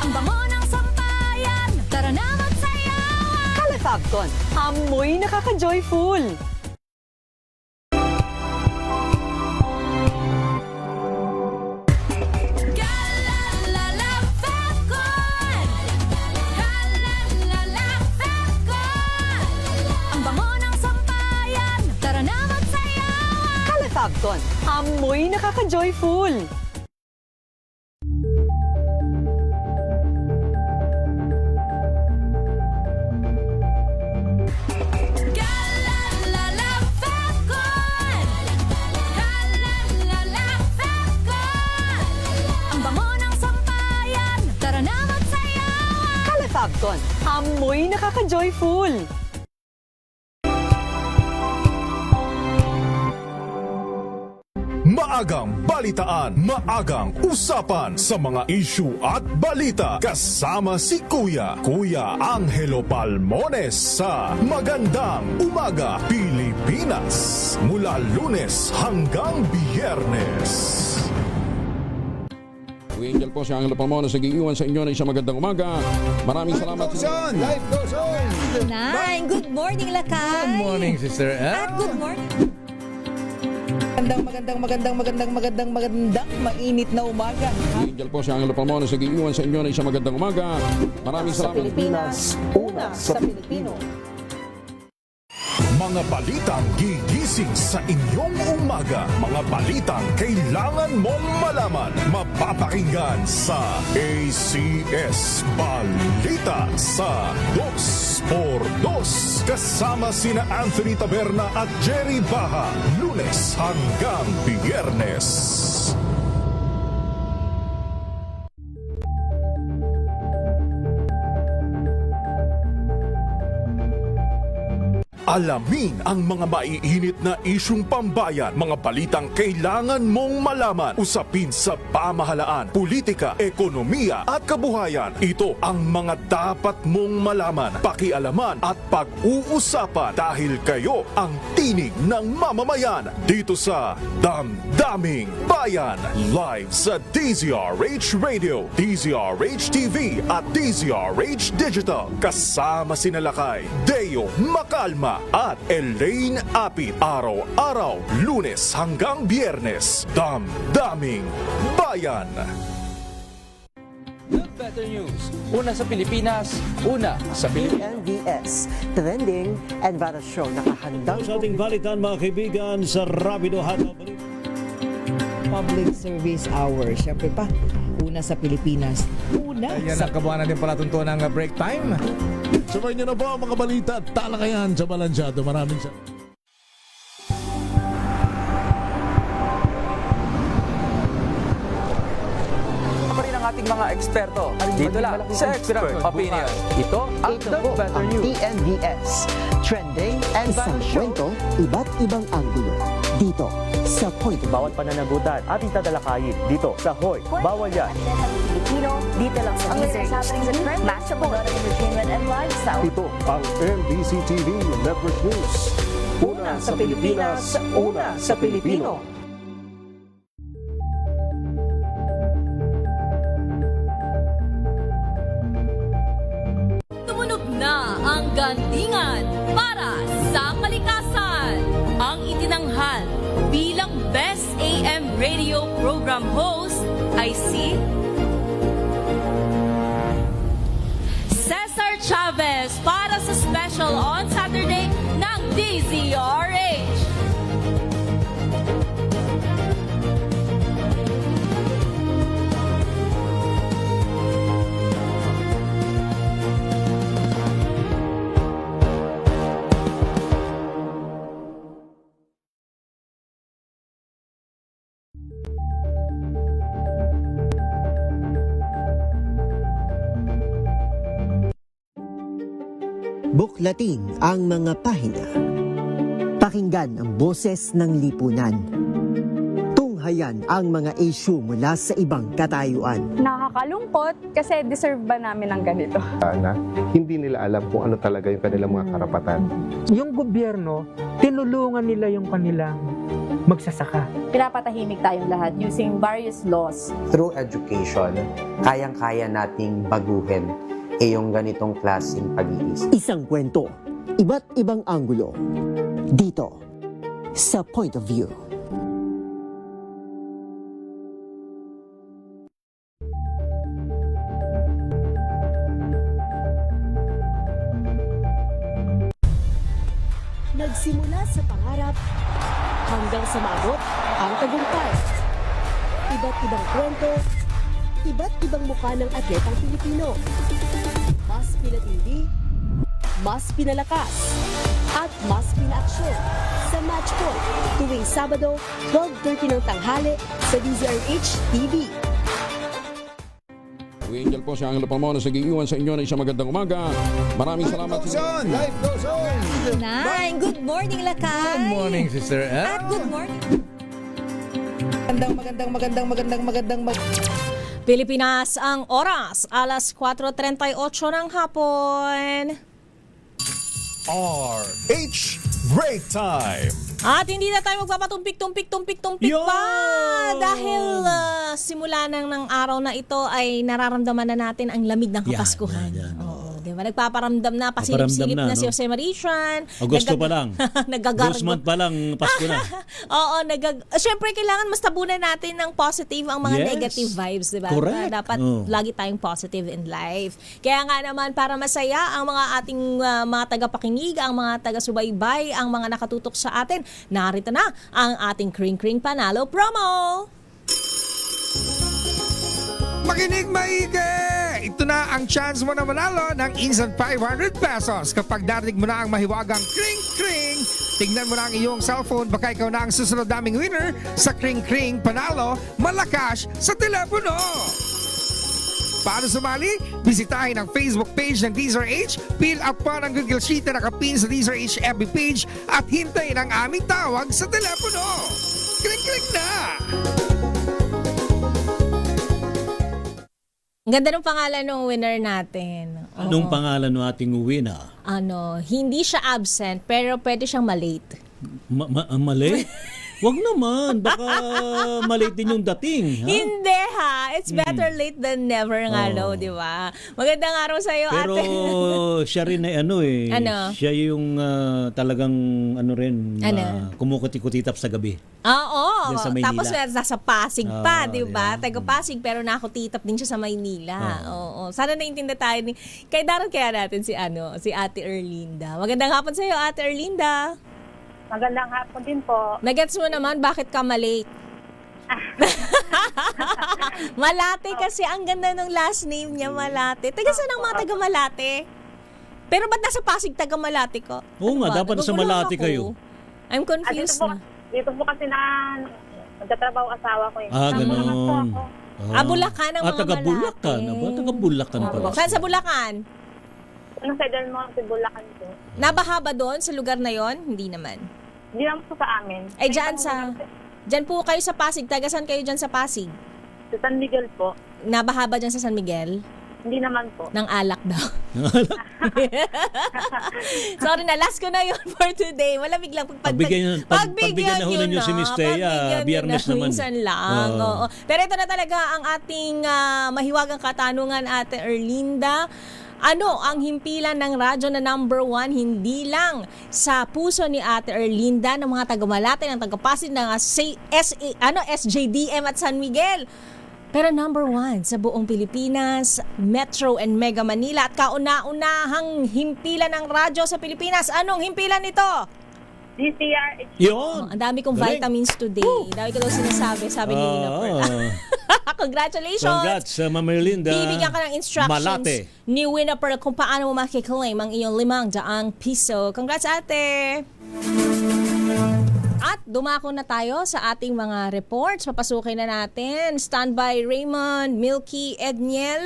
Ang bango ng sampayan, tara na magsayawan! Kala Fabcon, amoy nakaka-joyful! Fabcon, amoy nakaka-joyful! Ang bango ng sampayan, tara na magsayawan! Kala Fabcon, amoy nakaka-joyful! Maagang balitaan, maagang usapan sa mga issue at balita. Kasama si Kuya Angelo Palmones sa Magandang Umaga Pilipinas. Mula Lunes hanggang Biyernes. Kuya Angel po si Angelo Palmones nag-iiwan sa inyo ng isang magandang umaga. Maraming salamat. Life goes on! Good morning, Lakay! Good morning, Sister At good morning! Magandang mainit na umaga. Kuya Angel po si Angelo Palmones nag-iiwan sa inyo ng isang magandang umaga. Maraming Sa salamat. Pilipinas, una sa Pilipino. Mga balitang gigising sa inyong umaga. Mga balitang kailangan mong malaman. Mapapakinggan sa ACS Balita sa 2x2. Kasama sina Anthony Taberna at Jerry Baha. Lunes hanggang Biyernes. Alamin ang mga maiinit na isyung pambayan, mga balitang kailangan mong malaman, usapin sa pamahalaan, politika, ekonomiya at kabuhayan. Ito ang mga dapat mong malaman, pakialaman at pag-uusapan dahil kayo ang tinig ng mamamayan dito sa Damdaming Bayan. Live sa DZRH Radio, DZRH TV at DZRH Digital. Kasama sina Lakay, Deo Macalma at Elaine Apit. Araw-araw, Lunes hanggang Biyernes. Damdaming Bayan. Better News. Una sa Pilipinas, una sa Pilipinas. NBS, trending and battle show. Nakahandang Sa ating balitan mga kaibigan sa Rapido Hataw Balita. Public Service Hour. Siyempre pa, una sa Pilipinas. Yan ang kabuhanan din palatuntunan ng break time. Sabay niyo na po ang mga balita at talakayan sa Balansyado. Maraming salamat. Ating mga eksperto. Dito lang sa Expert Opinion. Ito ang The Better News. TNVS, trending and battle show. Kwento, iba't ibang anggulo. Dito sa Point. Bawat pananagutan ating tatalakayin dito sa Hoy. Bawal yan. Pilipino, dito lang sa DZRH. Matchable entertainment and lifestyle. Ito ang MBC TV Network News. Una sa Pilipinas, una sa Pilipino. Sandigan para sa kalikasan. Ang itinanghal bilang Best AM Radio Program Host ay si Cesar Chavez para sa special on Saturday ng DZRH. Buklatin ang mga pahina. Pakinggan ang boses ng lipunan. Tunghayan ang mga issue mula sa ibang katayuan. Nakakalungkot kasi deserve ba namin ng ganito? Na hindi nila alam kung ano talaga yung kanilang mga karapatan. Yung gobyerno, tinulungan nila yung kanilang magsasaka. Pinapatahimik tayong lahat using various laws. Through education, kayang-kaya nating baguhin yung ganitong klaseng pag-iisip. Isang kwento, iba't ibang anggulo. Dito, sa Point of View. Nagsimula sa pangarap hanggang sa maabot ang tagumpay. Iba't ibang kwento, iba't ibang mukha ng atletang Pilipino. Mas pinatindi, mas pinalakas, at mas pinaaksyon sa Match Point tuwing Sabado, 12:30 ng tanghali sa DZRH TV. Angel po si Angelo Palmona sa giiwan sa inyo na isang magandang umaga. Maraming salamat. Life goes on! Nine, good morning, Lakay! Good morning, Sister Ann. At good morning. Magandang Pilipinas ang oras, alas 4:38 ng hapon. RH Break Time! At hindi na tayo magpapatumpik pa dahil simula ng araw na ito ay nararamdaman na natin ang lamig ng Kapaskuhan. Oo, diba? Nagpaparamdam na, pasilip-silip na si Jose Marician. Agosto pa lang. Nagagarbo. 2 month pa lang, Pasko na. Oo, syempre kailangan mas tabunan natin ng positive ang mga negative vibes, diba? Correct. Dapat lagi tayong positive in life. Kaya nga naman, para masaya ang mga ating mga tagapakinig, ang mga taga-subaybay, ang mga nakatutok sa atin, narito na ang ating Kring Kring Panalo promo! Makinig maigi! Ito na ang chance mo na manalo ng instant 500 pesos kapag narinig mo na ang mahiwagang Kring Kring. Tignan mo na ang iyong cellphone, baka ikaw na ang susunod naming winner sa Kring Kring Panalo Malakas sa telepono. Para sumali, bisitahin ang Facebook page ng DZRH, fill up pa ng Google Sheet na nakapin sa DZRH FB page at hintayin ang aming tawag sa telepono. Kring-kring na! Ang ganda ng pangalan ng winner natin. Anong pangalan ng ating winner? Hindi siya absent, pero pwede siyang malate. Malate? Wag naman, baka malate din yung dating. Ha? Hindi ha, it's better late than never nga di ba? Magandang araw sa iyo, pero ate. Pero siya rin ay siya yung talagang kumukuti-kutitap sa gabi. Oo, sa tapos nasa Pasig pa, di ba? Yeah. Taga Pasig, pero nakutitap din siya sa Maynila. Oo. Sana naintindihan tayo kay daran kaya natin si Ate Erlinda. Magandang hapon sa iyo, Ate Erlinda. Magandang hapon din po. Nagets mo naman bakit ka malate? Malate kasi ang ganda ng last name niya, Malate. Taga saan ang mga taga Malate? Pero ba't nasa Pasig taga Malate ko? Oo nga, dapat nasa Malate kayo. I'm confused na. Dito po kasi nagtatrabaho asawa ko. Ganon. Bulacan ang mga taga Bulacan. Taga Bulacan pala. Saan sa Bulacan? Ano sa Del Monte, Bulacan po. Nabaha ba doon sa lugar na yon? Hindi naman. Hindi naman po sa amin. Ay, dyan po kayo sa Pasig. Taga saan kayo dyan sa Pasig? Sa San Miguel po. Nabaha ba dyan sa San Miguel? Hindi naman po. Ng alak daw. Sorry na, last ko na yun for today. Malamig lang. Pagbigyan na ho ninyo si Miss Thea, Biyernes naman. Minsan lang. Oo. Pero ito na talaga ang ating mahiwagang katanungan, Ate Erlinda. Ano ang himpilan ng radyo na number 1 hindi lang sa puso ni Ate Erlinda ng mga taga-Malate, ng taga-Pasig, ng SJDM at San Miguel, pero number 1 sa buong Pilipinas, Metro and Mega Manila, at kauna-unahang himpilan ng radyo sa Pilipinas? Anong himpilan ito? DCRH. Yun! Ang dami kong vitamins today. Dami ko daw sinasabi, sabi ni Nina Pearl. Congratulations! Congrats, Ma'am Erlinda. Bibigyan ka ng instructions Malate ni Nina Pearl kung paano mo makiklaim ang iyong 500 piso. Congrats, ate! At dumako na tayo sa ating mga reports. Papasukin na natin. Standby Raymond, Milky, Edniel.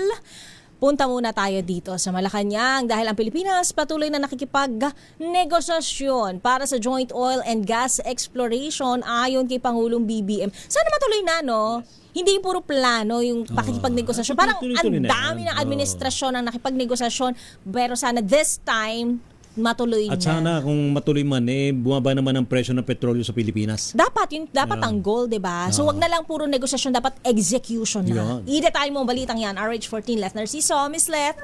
Punta muna tayo dito sa Malacanang dahil ang Pilipinas patuloy na nakikipag-negosasyon para sa joint oil and gas exploration ayon kay Pangulong BBM. Sana matuloy na, no? Hindi puro plano yung pakikipagnegosasyon. Parang ang dami ng administrasyon ang nakipagnegosasyon, pero sana this time matuloy At na. sana kung matuloy man, bumaba naman ang presyo ng petrolyo sa Pilipinas. Dapat ang goal, 'di ba? So wag na lang puro negosasyon, dapat execution na. I-detail mo ang balitang yan. RH14 Leth Narciso, Miss Leth.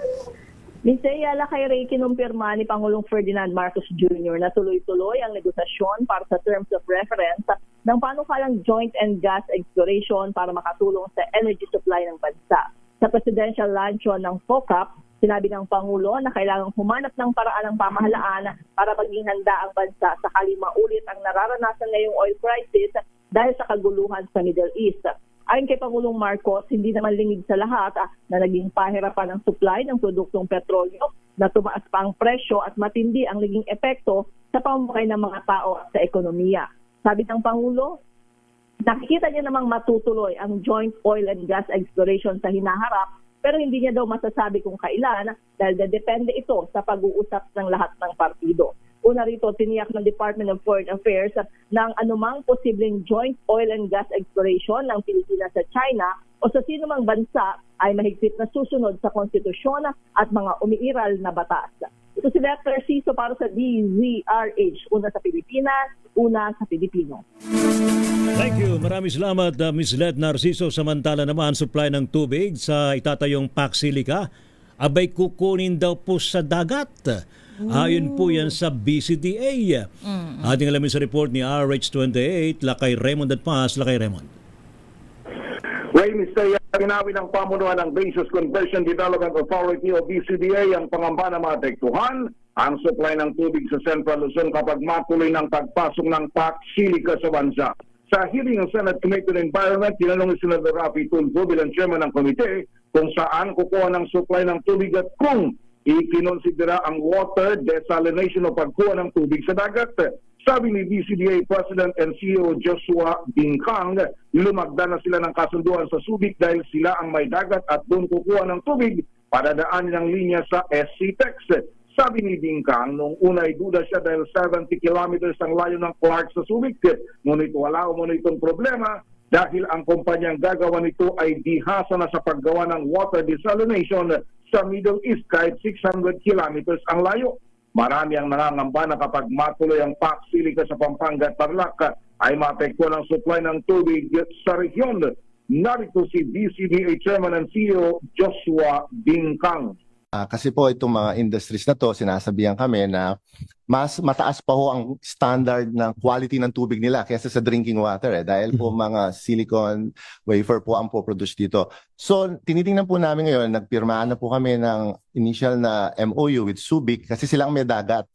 Ms. Ayala, kay Ray kinumpirma ni Pangulong Ferdinand Marcos Jr. na tuloy-tuloy ang negosasyon para sa terms of reference ng panukalang joint and gas exploration para makatulong sa energy supply ng bansa. Sa presidential luncheon ng FOCAP, sinabi ng Pangulo na kailangang humanap ng paraan ng pamahalaan para maging handa ang bansa sakali maulit ang nararanasan ngayong oil crisis dahil sa kaguluhan sa Middle East. Ayon kay Pangulong Marcos, hindi naman lingid sa lahat na naging pahirapan ang supply ng produktong petrolyo, na tumaas pa ang presyo at matindi ang naging epekto sa pamumuhay ng mga tao at sa ekonomiya. Sabi ng Pangulo, nakikita niya namang matutuloy ang joint oil and gas exploration sa hinaharap, pero hindi niya daw masasabi kung kailan dahil depende ito sa pag-uusap ng lahat ng partido. Una rito, tiniyak ng Department of Foreign Affairs ng anumang posibleng joint oil and gas exploration ng Pilipinas sa China o sa sinumang bansa ay mahigpit na susunod sa konstitusyon at mga umiiral na batas. Ito si Leth Narciso para sa DZRH. Una sa Pilipinas, una sa Pilipino. Thank you. Maraming salamat, Ms. Leth Narciso. Samantala naman, supply ng tubig sa itatayong Pac Silica, abay kukunin daw po sa dagat. Ayon po yan sa BCDA. Ating alamin sa report ni RH28, Lakay Raymond at Paz. Lakay Raymond. Ray, Mr. Ginawi ng pamunuan ng Basis Conversion Development Authority o BCDA ang pangamba na maapektuhan ang supply ng tubig sa Central Luzon kapag matuloy ng pagpasok ng Pac Silica sa bansa. Sa hearing ng Senate Committee on Environment, tinanong ni Senator Rafi Tulfo bilang chairman ng komite kung saan kukuha ng supply ng tubig at kung ikinonsidera ang water desalination o pagkuha ng tubig sa dagat. Sabi ni BCDA President and CEO Joshua Dingkang, lumagda na sila ng kasunduan sa Subic dahil sila ang may dagat at doon kukuha ng tubig para daanin ang linya sa SCTEX. Sabi ni Dingkang, nung una ay duda siya dahil 70 kilometers ang layo ng Clark sa Subic. Ngunit wala mo itong problema dahil ang kumpanyang gagawa nito ay dihasa na sa paggawa ng water desalination sa Middle East kahit 600 kilometers ang layo. Marami ang nangangamba na kapag matuloy ang Pac Silica sa Pampanga at Tarlac ay maapektuhan ang supply ng tubig sa rehiyon. Narito si BCDA Chairman and CEO Joshua Dingkang. Kasi po itong mga industries na to, sinasabihan kami na mas mataas pa ho ang standard ng quality ng tubig nila kaysa sa drinking water dahil po mga silicone wafer po ang po-produce dito. So tinitingnan po namin ngayon, nagpirmaan na po kami ng initial na MOU with Subic kasi silang may dagat.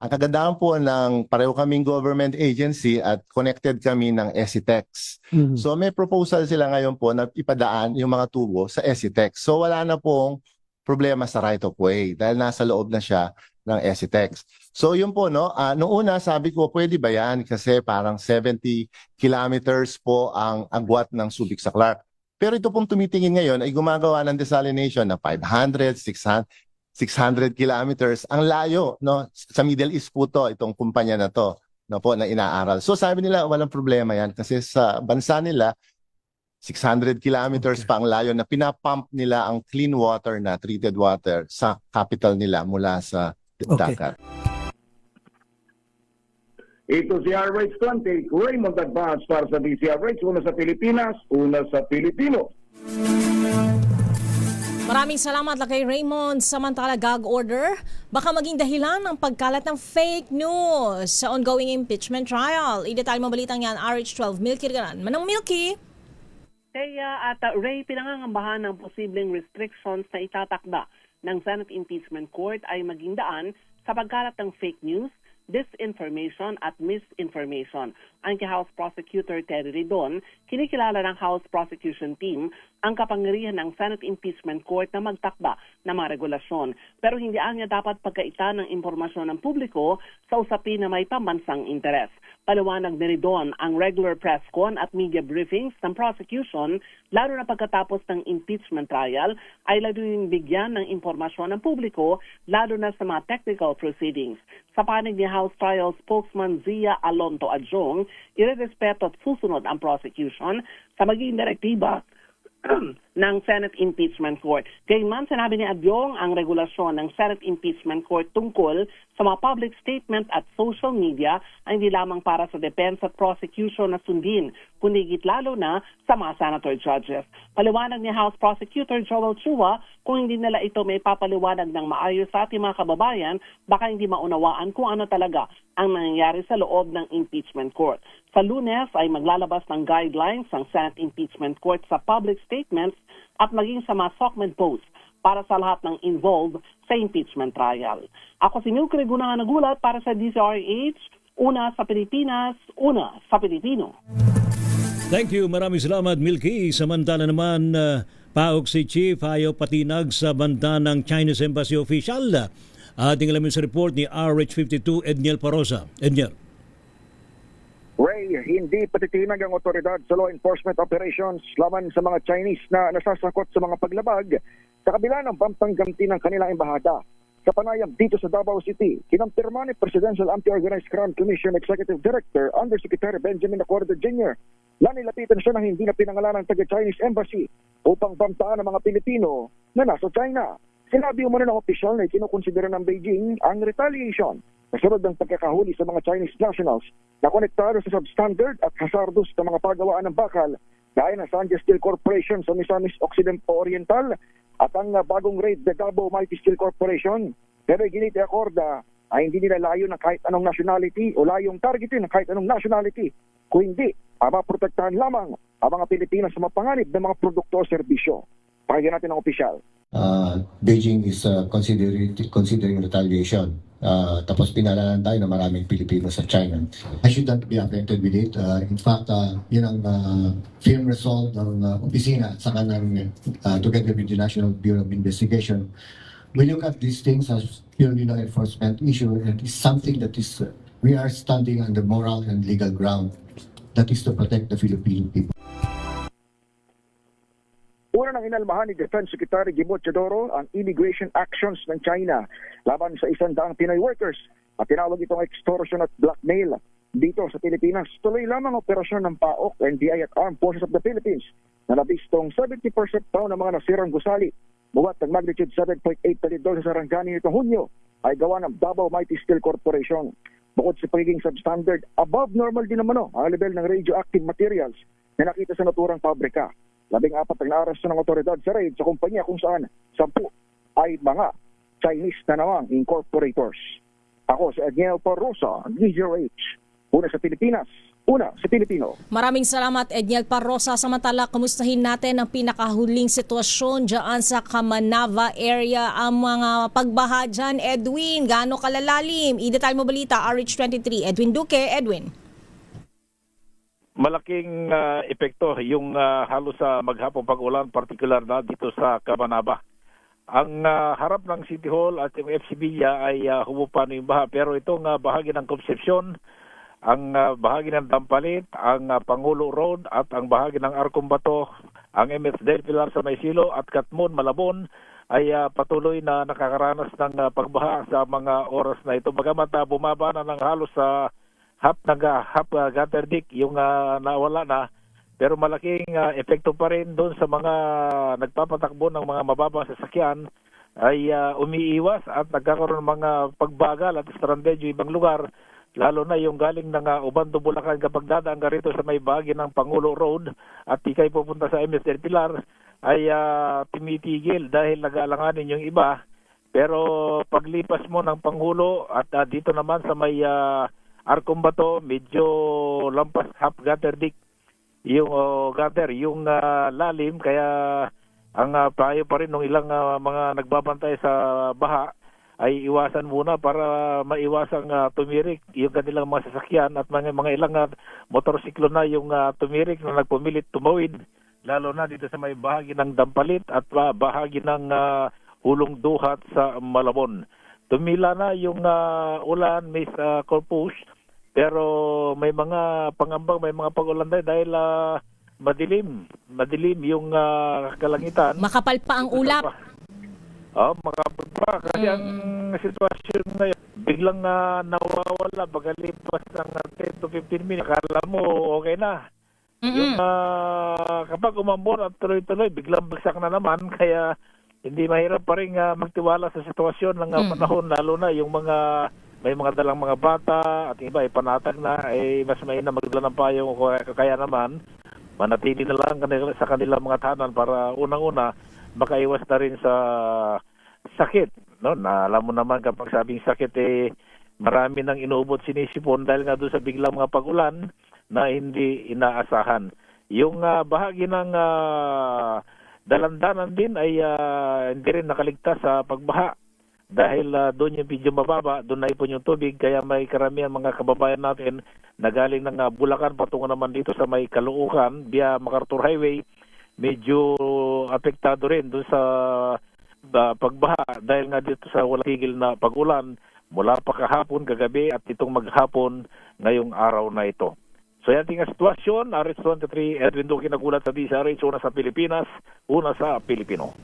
Ang kagandahan po ng pareho kaming government agency at connected kami ng SCTEX. So may proposal sila ngayon po na ipadaan yung mga tubo sa SCTEX. So wala na pong problema sa right of way dahil nasa loob na siya ng SCTEX. So yun po, no? Noong una sabi ko, pwede ba yan? Kasi parang 70 kilometers po ang agwat ng Subic sa Clark. Pero ito pong tumitingin ngayon ay gumagawa ng desalination na 500, 600 kilometers. Ang layo, no? Sa Middle East po to, itong kumpanya na to, no po, na inaaral. So sabi nila, walang problema yan kasi sa bansa nila, 600 kilometers pa ang layo na pinapump nila ang clean water na treated water sa capital nila mula sa dagat. Ito si RH20, Raymond Advance para sa DCRH, una sa Pilipinas, una sa Pilipino. Maraming salamat kay Raymond. Samantala, gag order baka maging dahilan ng pagkalat ng fake news sa ongoing impeachment trial. I-detalye mo balitang yan, RH12, Milky Garan. Manang Milky! Kaya at Ray, pinangangambahan ng posibleng restrictions na itatakda ng Senate Impeachment Court ay maging daan sa pagkalat ng fake news, disinformation at misinformation. Ang House Prosecutor Terry Ridon, kinikilala ng House Prosecution Team ang kapangyarihan ng Senate Impeachment Court na magtakda ng mga regulasyon. Pero hindi niya dapat pagkaitan ng impormasyon ng publiko sa usapin na may pambansang interes. Paliwanag ni Ridon, ang regular press con at media briefings ng prosecution, lalo na pagkatapos ng impeachment trial, ay layuning bigyan ng impormasyon ng publiko, lalo na sa mga technical proceedings. Sa panig ni House Trial Spokesman Zia Alonto Adjong, irerespeto at susunod ang prosecution sa magiging direktiba ng Senate Impeachment Court. Gayunman, sinabi ni Adyong ang regulasyon ng Senate Impeachment Court tungkol sa mga public statement at social media ay hindi lamang para sa defense at prosecution na sundin, kundi higit lalo na sa mga senator judges. Paliwanag ni House Prosecutor Joel Chua, kung hindi nila ito may papaliwanag ng maayos sa ating mga kababayan, baka hindi maunawaan kung ano talaga ang nangyayari sa loob ng impeachment court. Sa Lunes ay maglalabas ng guidelines ang Senate Impeachment Court sa public statements at maging sa mga Sokmed posts para sa lahat ng involved sa impeachment trial. Ako si Milky Gunahan nagulat para sa DCRH, una sa Pilipinas, una sa Pilipino. Thank you. Maraming salamat, Milky. Samantala naman, paog si Chief ayaw patinag sa banda ng Chinese Embassy official. Ating alamin sa report ni RH52 Edniel Parosa. Edniel. Ray, hindi patitinag ang otoridad sa law enforcement operations laban sa mga Chinese na nasasakot sa mga paglabag sa kabila ng pampangganti ng kanilang embahada. Sa panayam dito sa Davao City, kinampirma ni Presidential Anti-Organized Crime Commission Executive Director Undersecretary Benjamin Acorda Jr. na nilapitan siya ng hindi na pinangalan ng taga-Chinese Embassy upang bamtaan ang mga Pilipino na nasa China. Sinabi umano ng opisyal na ikinukonsidera ng Beijing ang retaliation kasunod ng pagkakahuli sa mga Chinese nationals na konektado sa substandard at hazardous na mga pagawaan ng bakal gaya ng Sandia Steel Corporation sa Misamis Occidental at ang bagong raid the Davao Mighty Steel Corporation. Pero giniti Acorda ay hindi nila layo ng kahit anong nationality o layong targetin ng kahit anong nationality, kung hindi, maprotektahan lamang ang mga Pilipinas sa mapanganib ng mga produkto o serbisyo. Pakinggan natin ang opisyal. Beijing is considering retaliation. Tapos pinalalan tayo na maraming Pilipino sa China. I should not be affected with it. In fact, yun ang firm resolve ng opisina at saka ng together with the National Bureau of Investigation. We look at these things as purely law enforcement issue, and it's something that is we are standing on the moral and legal ground that is to protect the Filipino people. Una nang inalmahan ni Defense Secretary Guimot Teodoro ang immigration actions ng China laban sa 100 Pinoy workers at tinawag itong extortion at blackmail. Dito sa Pilipinas, tuloy lamang operasyon ng PAOK, NBI at Armed Forces of the Philippines na nabistong 70% daw ng mga nasirang gusali. Buwat ng magnitude 7.8 $1 sa Sarangani nitong Hunyo ay gawa ng Davao Mighty Steel Corporation. Bukod sa pagiging substandard, above normal din naman ang level ng radioactive materials na nakita sa naturang pabrika. 14 ang naaresto ng otoridad sa raid sa kumpanya kung saan 10 ay mga Chinese na namang incorporators. Ako si Edniel Parrosa, DZRH. Una sa Pilipinas, una sa Pilipino. Maraming salamat, Edniel Parrosa. Samantala, kamustahin natin ang pinakahuling sitwasyon dyan sa Kamanava area. Ang mga pagbaha dyan, Edwin, gaano kalalalim? I-detalye mo balita, RH23. Edwin Duque, Edwin. Malaking epekto yung halos sa maghapong pag-ulan, partikular na dito sa Kamanava. Ang harap ng City Hall at yung FCB ay humupa na yung baha. Pero itong bahagi ng Concepcion, ang bahagi ng Dampalit, ang Pangulo Road at ang bahagi ng Arcombato, ang MS Del Pilar sa Maysilo at Katmon, Malabon ay patuloy na nakakaranas ng pagbaha sa mga oras na ito. Bagamat bumaba na ng halos sa half gutter deck yung nawala na, pero malaking epekto pa rin doon sa mga nagpapatakbo ng mga mababang sasakyan ay umiiwas at nagkakaroon ng mga pagbagal at strandedyo ibang lugar, lalo na yung galing ng Obando, Bulacan kapag dadaan ka rito sa may bahagi ng Pangulo Road at ikay pupunta sa MS Del Pilar ay timitigil dahil nag-aalanganin yung iba. Pero paglipas mo ng Pangulo at dito naman sa may Arcombato, medyo lampas half gutter dik yung gutter, yung lalim, kaya ang payo pa rin ng ilang mga nagbabantay sa baha ay iwasan muna para maiwasang tumirik yung kanilang mga sasakyan at mga ilang motorsiklo na yung tumirik na nagpumilit tumawid, lalo na dito sa may bahagi ng Dampalit at bahagi ng Hulong Duhat sa Malabon. Tumila na yung ulan, Miss Corpus, pero may mga pangambang, may mga pag-ulan dahil madilim yung kalangitan. Makapal pa ang ulap. Makapal pa. Kasi ang sitwasyon ngayon, biglang nawawala pagkalipas ng 10 to 15 minutes. Akala mo okay na. Yung kapag umambon at tuloy-tuloy, biglang bagsak na naman. Kaya hindi mahirap pa rin magtiwala sa sitwasyon ng panahon, lalo na yung may mga dalang mga bata at iba ay panatag na, mas mainam magdala ng payong, kaya naman manatili na lang sa kanilang mga tahanan para unang-una makaiwas na rin sa sakit. No? Na alam mo naman kapag sabing sakit, marami nang inuubot sinisipon dahil nga doon sa biglang mga pag-ulan na hindi inaasahan. Yung bahagi ng dalandanan din ay hindi rin nakaligtas sa pagbaha. Dahil doon yung medyo mababa, doon na ipon yung tubig, kaya may karamihan mga kababayan natin na galing ng Bulacan patungo naman dito sa may Caloocan via MacArthur Highway, medyo apektado rin doon sa pagbaha dahil nga dito sa walang tigil na pag-ulan mula pa kahapon, kagabi at itong maghapon ngayong araw na ito. So yan ang sitwasyon. RH23, Edwin Duque nagulat sa DZRH, una sa Pilipinas, una sa Pilipino.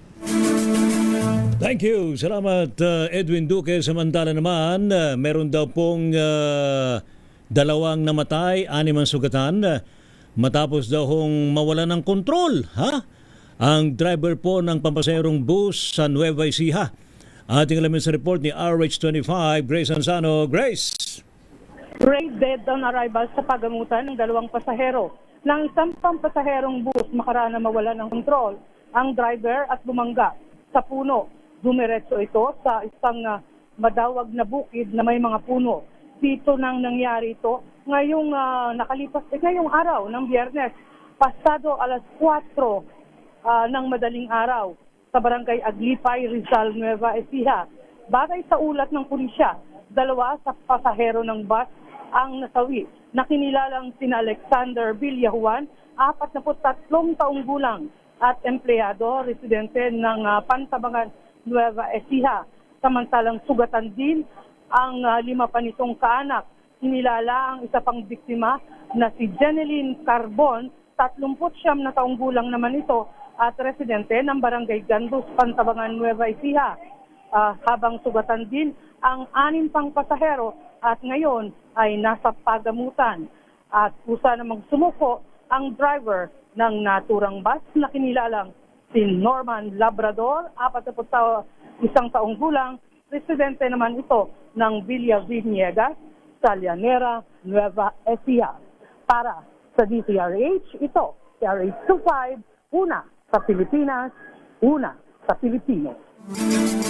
Thank you. Salamat, Edwin Duque. Samantala naman, meron daw pong 2 namatay, 6 ang sugatan matapos daw hong mawala ng kontrol. Ang driver po ng pampasaherong bus sa Nueva Ecija. Ating alamin sa report ni RH25, Grace Ansano. Grace! Ray dead on arrival sa pagamutan ng 2 pasahero. Nang isang pampasaherong bus makaraan na mawala ng kontrol, ang driver at bumangga sa puno. Dumiretso ito sa isang madawag na bukid na may mga puno. Dito nang nangyari ito ngayong ngayong araw ng Biyernes, pasado alas 4 ng madaling araw sa barangay Aglipay, Rizal, Nueva Ecija. Batay sa ulat ng pulisya, 2 sa pasahero ng bus ang nasawi. Nakinilalang sina Alexander Villajuan, 43 taong gulang at empleyado, residente ng Pantabangan, Nueva Ecija. Samantalang sugatan din ang 5 pa nitong kaanak. Hinilala ang isa pang biktima na si Jeneline Carbon, 39 na taong gulang naman ito at residente ng Barangay Gandus, Pantabangan, Nueva Ecija. Habang sugatan din ang 6 pang pasahero at ngayon ay nasa pagamutan. At kusa namang sumuko ang driver ng naturang bus na kinilalang si Norman Labrador, 41 taong gulang, residente naman ito ng Villa Viniegas, sa Llanera, Nueva Ecija. Para sa DZRH, ito, RH25, una sa Pilipinas, una sa Pilipino.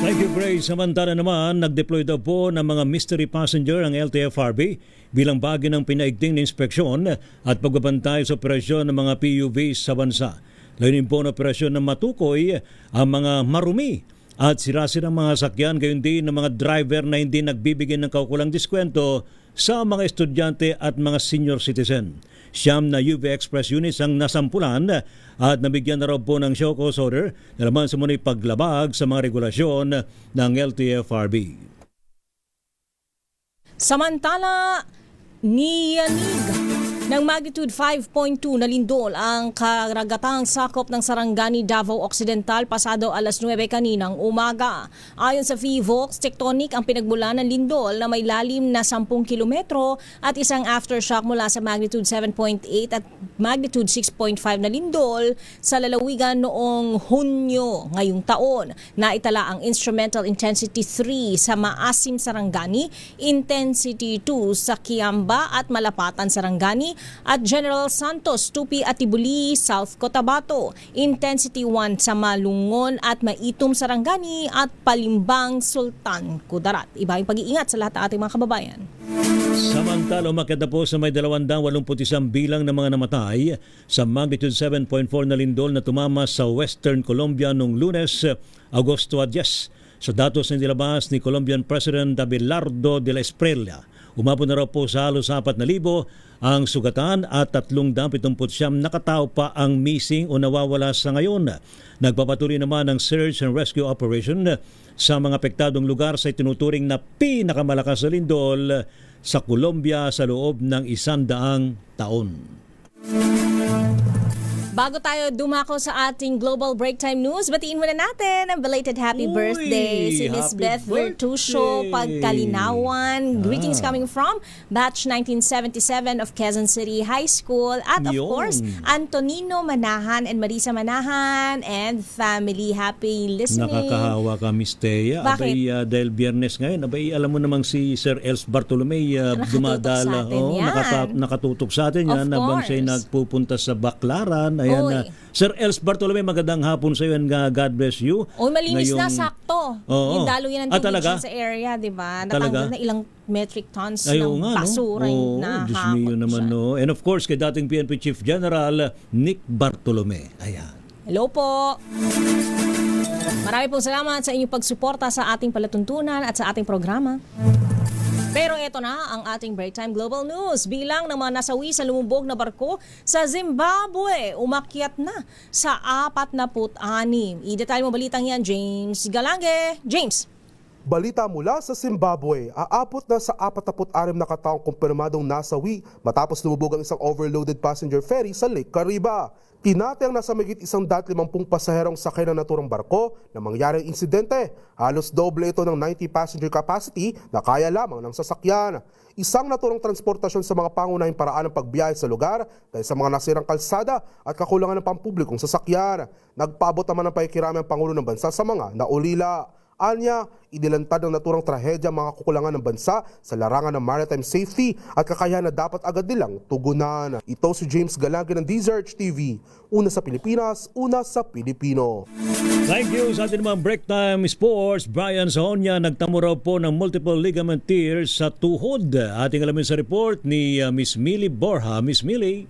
Thank you, Grace. Samantala naman, nag-deploy daw po ng mga mystery passenger ang LTFRB bilang bahagi ng pinaigting na inspeksyon at pagbabantay sa operasyon ng mga PUVs sa bansa. Layunin po ng operasyon na matukoy ang mga marumi at sira-sirang mga sakyan, gayon din ng mga driver na hindi nagbibigay ng kaukulang diskwento sa mga estudyante at mga senior citizen. 9 na UV Express units ang nasampulan at nabigyan na raw po ng show cause order na naman sa muna'y paglabag sa mga regulasyon ng LTFRB. Samantala, niyanig Ng magnitude 5.2 na lindol ang karagatang sakop ng Sarangani, Davao Occidental pasado alas 9 kaninang umaga. Ayon sa PHIVOLCS, tectonic ang pinagmula ng lindol na may lalim na 10 kilometro at isang aftershock mula sa magnitude 7.8 at magnitude 6.5 na lindol sa lalawigan noong Hunyo ngayong taon. Naitala ang instrumental intensity 3 sa Maasim, Sarangani, intensity 2 sa Kiamba at Malapatan, Sarangani, at General Santos, Tupi at Tibuli, South Cotabato, intensity 1 sa Malungon at Maitum, Sarangani at Palimbang, Sultan, Kudarat. Iba yung pag-iingat sa lahat ng ating mga kababayan. Samantala, umakyat na po sa may 281 bilang ng mga namatay sa magnitude 7.4 na lindol na tumama sa Western Colombia noong Lunes, Agosto 10. Sa datos na nilabas ni Colombian President Abelardo de la Espriella, umabot na raw po sa halos 4,000 ang sugatan at 379 na katao pa ang missing o nawawala sa ngayon. Nagpapatuloy naman ang search and rescue operation sa mga apektadong lugar sa itinuturing na pinakamalakas na lindol sa Colombia sa loob ng 100 taon. Bago tayo dumako sa ating Global Break Time News, batiin muna natin ang belated happy birthday si Miss Beth Vertusio Pagkalinawan. Greetings coming from Batch 1977 of Quezon City High School. At of course, Antonino Manahan and Marisa Manahan and family. Happy listening. Nakakahawa ka, Miss Thea. Abay, dahil biyernes ngayon, abay, alam mo namang si Sir Els Bartolome dumadala. Nakatutok sa atin yan habang siya'y nagpupunta sa Baclaran. Ayan, Sir Els Bartolome, magandang hapon sa iyo and God bless you. Malinis na, sakto. Yung dalo yan ng tubig sa area, di ba? Natanggal na ilang metric tons ng basura na hapon naman, no? And of course, kay dating PNP Chief General Nick Bartolome. Ayan. Hello po. Marami pong salamat sa inyong pagsuporta sa ating palatuntunan at sa ating programa. Pero ito na ang ating Break Time Global News. Bilang ng mga nasawi sa lumubog na barko sa Zimbabwe, umakyat na sa 46. I-detail mo balitang yan, James Galange. James! Balita mula sa Zimbabwe, aabot na sa 46 na kataong kumpirmadong nasawi matapos lumubog ang isang overloaded passenger ferry sa Lake Kariba. Tinatayang nasa mahigit 150 pasaherong sakay ng naturang barko na mangyaring insidente. Halos doble ito ng 90 passenger capacity na kaya lamang ng sasakyan. Isang naturang transportasyon sa mga pangunahing paraan ng pagbiyahe sa lugar dahil sa mga nasirang kalsada at kakulangan ng pampublikong sasakyan. Nagpaabot naman ng pakikirami ang Pangulo ng Bansa sa mga naulila. Anya, idilantad ng naturang trahedya mga kukulangan ng bansa sa larangan ng maritime safety at kakayahan na dapat agad nilang tugunan. Ito si James Galange ng DZRH TV. Una sa Pilipinas, una sa Pilipino. Thank you sa ating mga Break Time Sports. Brian Sahonia nagtamo raw po ng multiple ligament tears sa tuhod. Ating alamin sa report ni Miss Millie Borja. Miss Millie.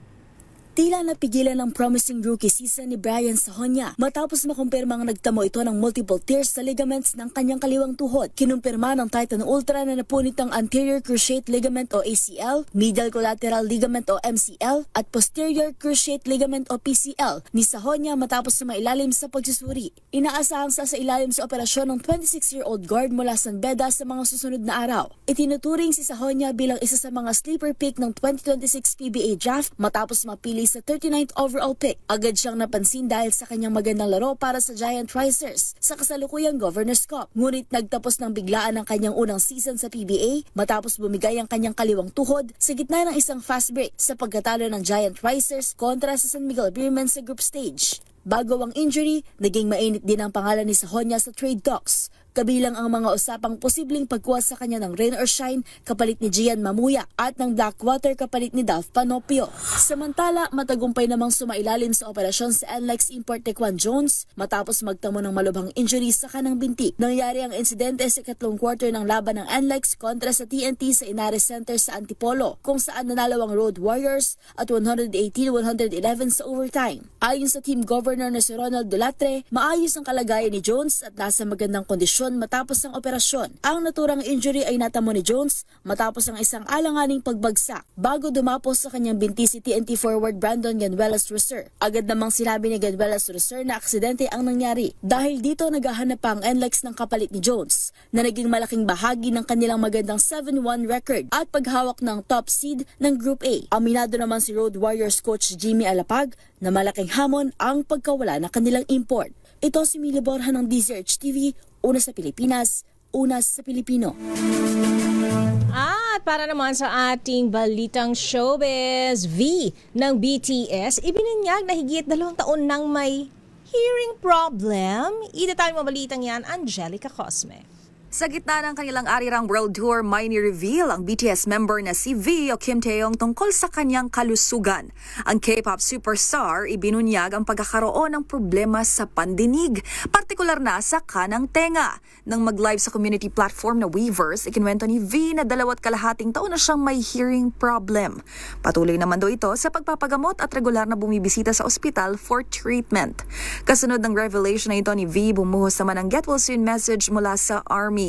Tila napigilan ang promising rookie season ni Brian Sahonia matapos makumpirmang nagtamo ito ng multiple tears sa ligaments ng kanyang kaliwang tuhod. Kinumpirma ng Titan Ultra na napunit ang anterior cruciate ligament o ACL, medial collateral ligament o MCL at posterior cruciate ligament o PCL ni Sahonia matapos sumailalim sa pagsusuri. Inaasahang sa ilalim sa operasyon ng 26-year-old guard mula San Beda sa mga susunod na araw. Itinuturing si Sahonia bilang isa sa mga sleeper pick ng 2026 PBA draft matapos mapili sa 39th overall pick. Agad siyang napansin dahil sa kanyang magandang laro para sa Giant Risers sa kasalukuyang Governor's Cup. Ngunit nagtapos ng biglaan ang kanyang unang season sa PBA matapos bumigay ang kanyang kaliwang tuhod sa gitna ng isang fast break sa pagkatalo ng Giant Risers kontra sa San Miguel Beermen sa group stage. Bago ang injury, naging mainit din ang pangalan ni Sahonia sa trade talks. Kabilang ang mga usapang posibleng pagkuha sa kanya ng rain or shine kapalit ni Gian Mamuya at ng Blackwater kapalit ni Dolph Panopio. Samantala, matagumpay namang sumailalim sa operasyon sa NLEX import Tequan Jones matapos magtamo ng malubhang injury sa kanang binti. Nangyari ang insidente sa ikatlong quarter ng laban ng NLEX kontra sa TNT sa Inares Center sa Antipolo kung saan nanalo ang Road Warriors at 118-111 sa overtime. Ayon sa team governor na si Ronald Dulatre, maayos ang kalagayan ni Jones at nasa magandang kondisyon kondisyon matapos ang operasyon. Ang naturang injury ay natamo ni Jones matapos ang isang alanganing pagbagsak bago dumapos sa kanyang binti si TNT forward Brandon Ganuelas-Rosser. Agad namang sinabi ni Ganuelas-Rosser na aksidente ang nangyari. Dahil dito naghahanap pa ang NLEX ng kapalit ni Jones na naging malaking bahagi ng kanilang magandang 7-1 record at paghawak ng top seed ng Group A. Aminado naman si Road Warriors coach Jimmy Alapag na malaking hamon ang pagkawala ng kanilang import. Ito si Mili Borja ng DZRH TV, una sa Pilipinas, una sa Pilipino. At para naman sa ating balitang showbiz, V ng BTS, ibinunyag na higit 2 taon nang may hearing problem. Ida tayo mabalitang yan, Angelica Cosme. Sa gitna ng kanilang arirang world tour, may ni-reveal ang BTS member na si V o Kim Taeyong tungkol sa kanyang kalusugan. Ang K-pop superstar ibinunyag ang pagkakaroon ng problema sa pandinig, partikular na sa kanang tenga. Nang mag-live sa community platform na Weverse, ikinwento ni V na 2.5 taon na siyang may hearing problem. Patuloy naman daw ito sa pagpapagamot at regular na bumibisita sa ospital for treatment. Kasunod ng revelation na ito ni V, bumuhos naman ang get well soon message mula sa ARMY.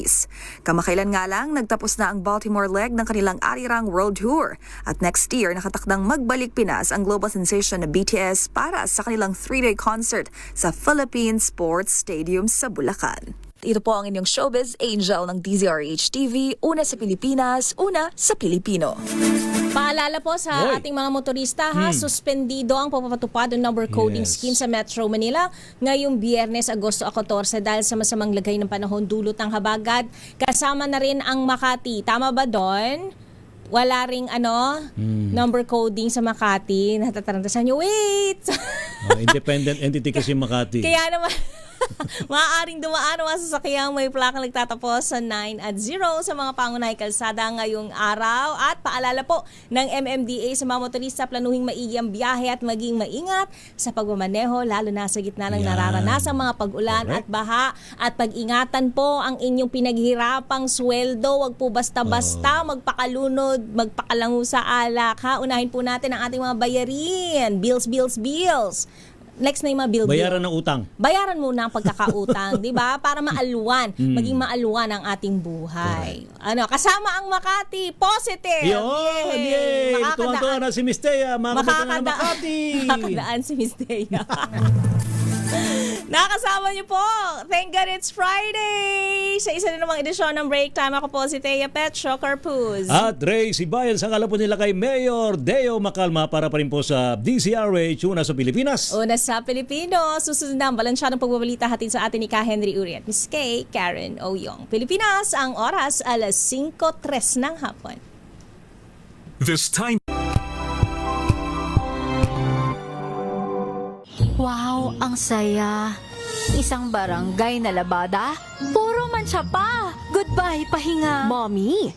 Kamakailan nga lang, nagtapos na ang Baltimore leg ng kanilang arirang world tour. At next year, nakatakdang magbalik Pinas ang global sensation na BTS para sa kanilang 3-day concert sa Philippine Sports Stadium sa Bulacan. Ito po ang inyong showbiz angel ng DZRH TV, una sa Pilipinas, una sa Pilipino. Paalala po sa ating mga motorista, suspendido ang pagpapatupad ng number coding scheme sa Metro Manila ngayong Biyernes, Agosto 14 dahil sa masamang lagay ng panahon dulot ng habagat. Kasama na rin ang Makati. Tama ba doon? Wala ring number coding sa Makati. Natatarantasan nyo, wait! Independent entity kasi Makati. Kaya naman, maaaring dumaan ang mga sasakyang may plakang nagtatapos sa 9 at 0 sa mga pangunahing kalsada ngayong araw. At paalala po ng MMDA sa mga motorista, planuhing maigi ang biyahe at maging maingat sa pagmamaneho, lalo na sa gitna ng nararanasang mga pag-ulan at baha. At pag-ingatan po ang inyong pinaghirapang sweldo. Huwag po basta-basta magpakalunod, magpakalango sa alak. Unahin po natin ang ating mga bayarin. Bills. Next na yung mga bill. Bayaran ng utang. Bayaran muna ang pagkakautang, di ba? Para maalwan, maging maalwan ang ating buhay. Kasama ang Makati, positive! Yay! Tuwang-tuwa na si Miss Thea, makakadaan ng Makati! Makakadaan si Miss Thea. Nakasama niyo po. Thank God it's Friday. Sa isa na namang edisyon ng Break Time, ako po si Thea Petro Carpuz. At Ray Sibayan, sa po nila kay Mayor Deo Macalma para pa rin po sa DZRH, una sa Pilipinas. Una sa Pilipino. Susunod na ang balansyadong pagbabalita hatid sa atin ni Ka Henry Uri at Miss Kay Karen Oyong. Pilipinas, ang oras alas 5:03 ng hapon. This time. Wow, ang saya. Isang barangay na labada, puro mansa pa. Goodbye, pahinga. Mommy,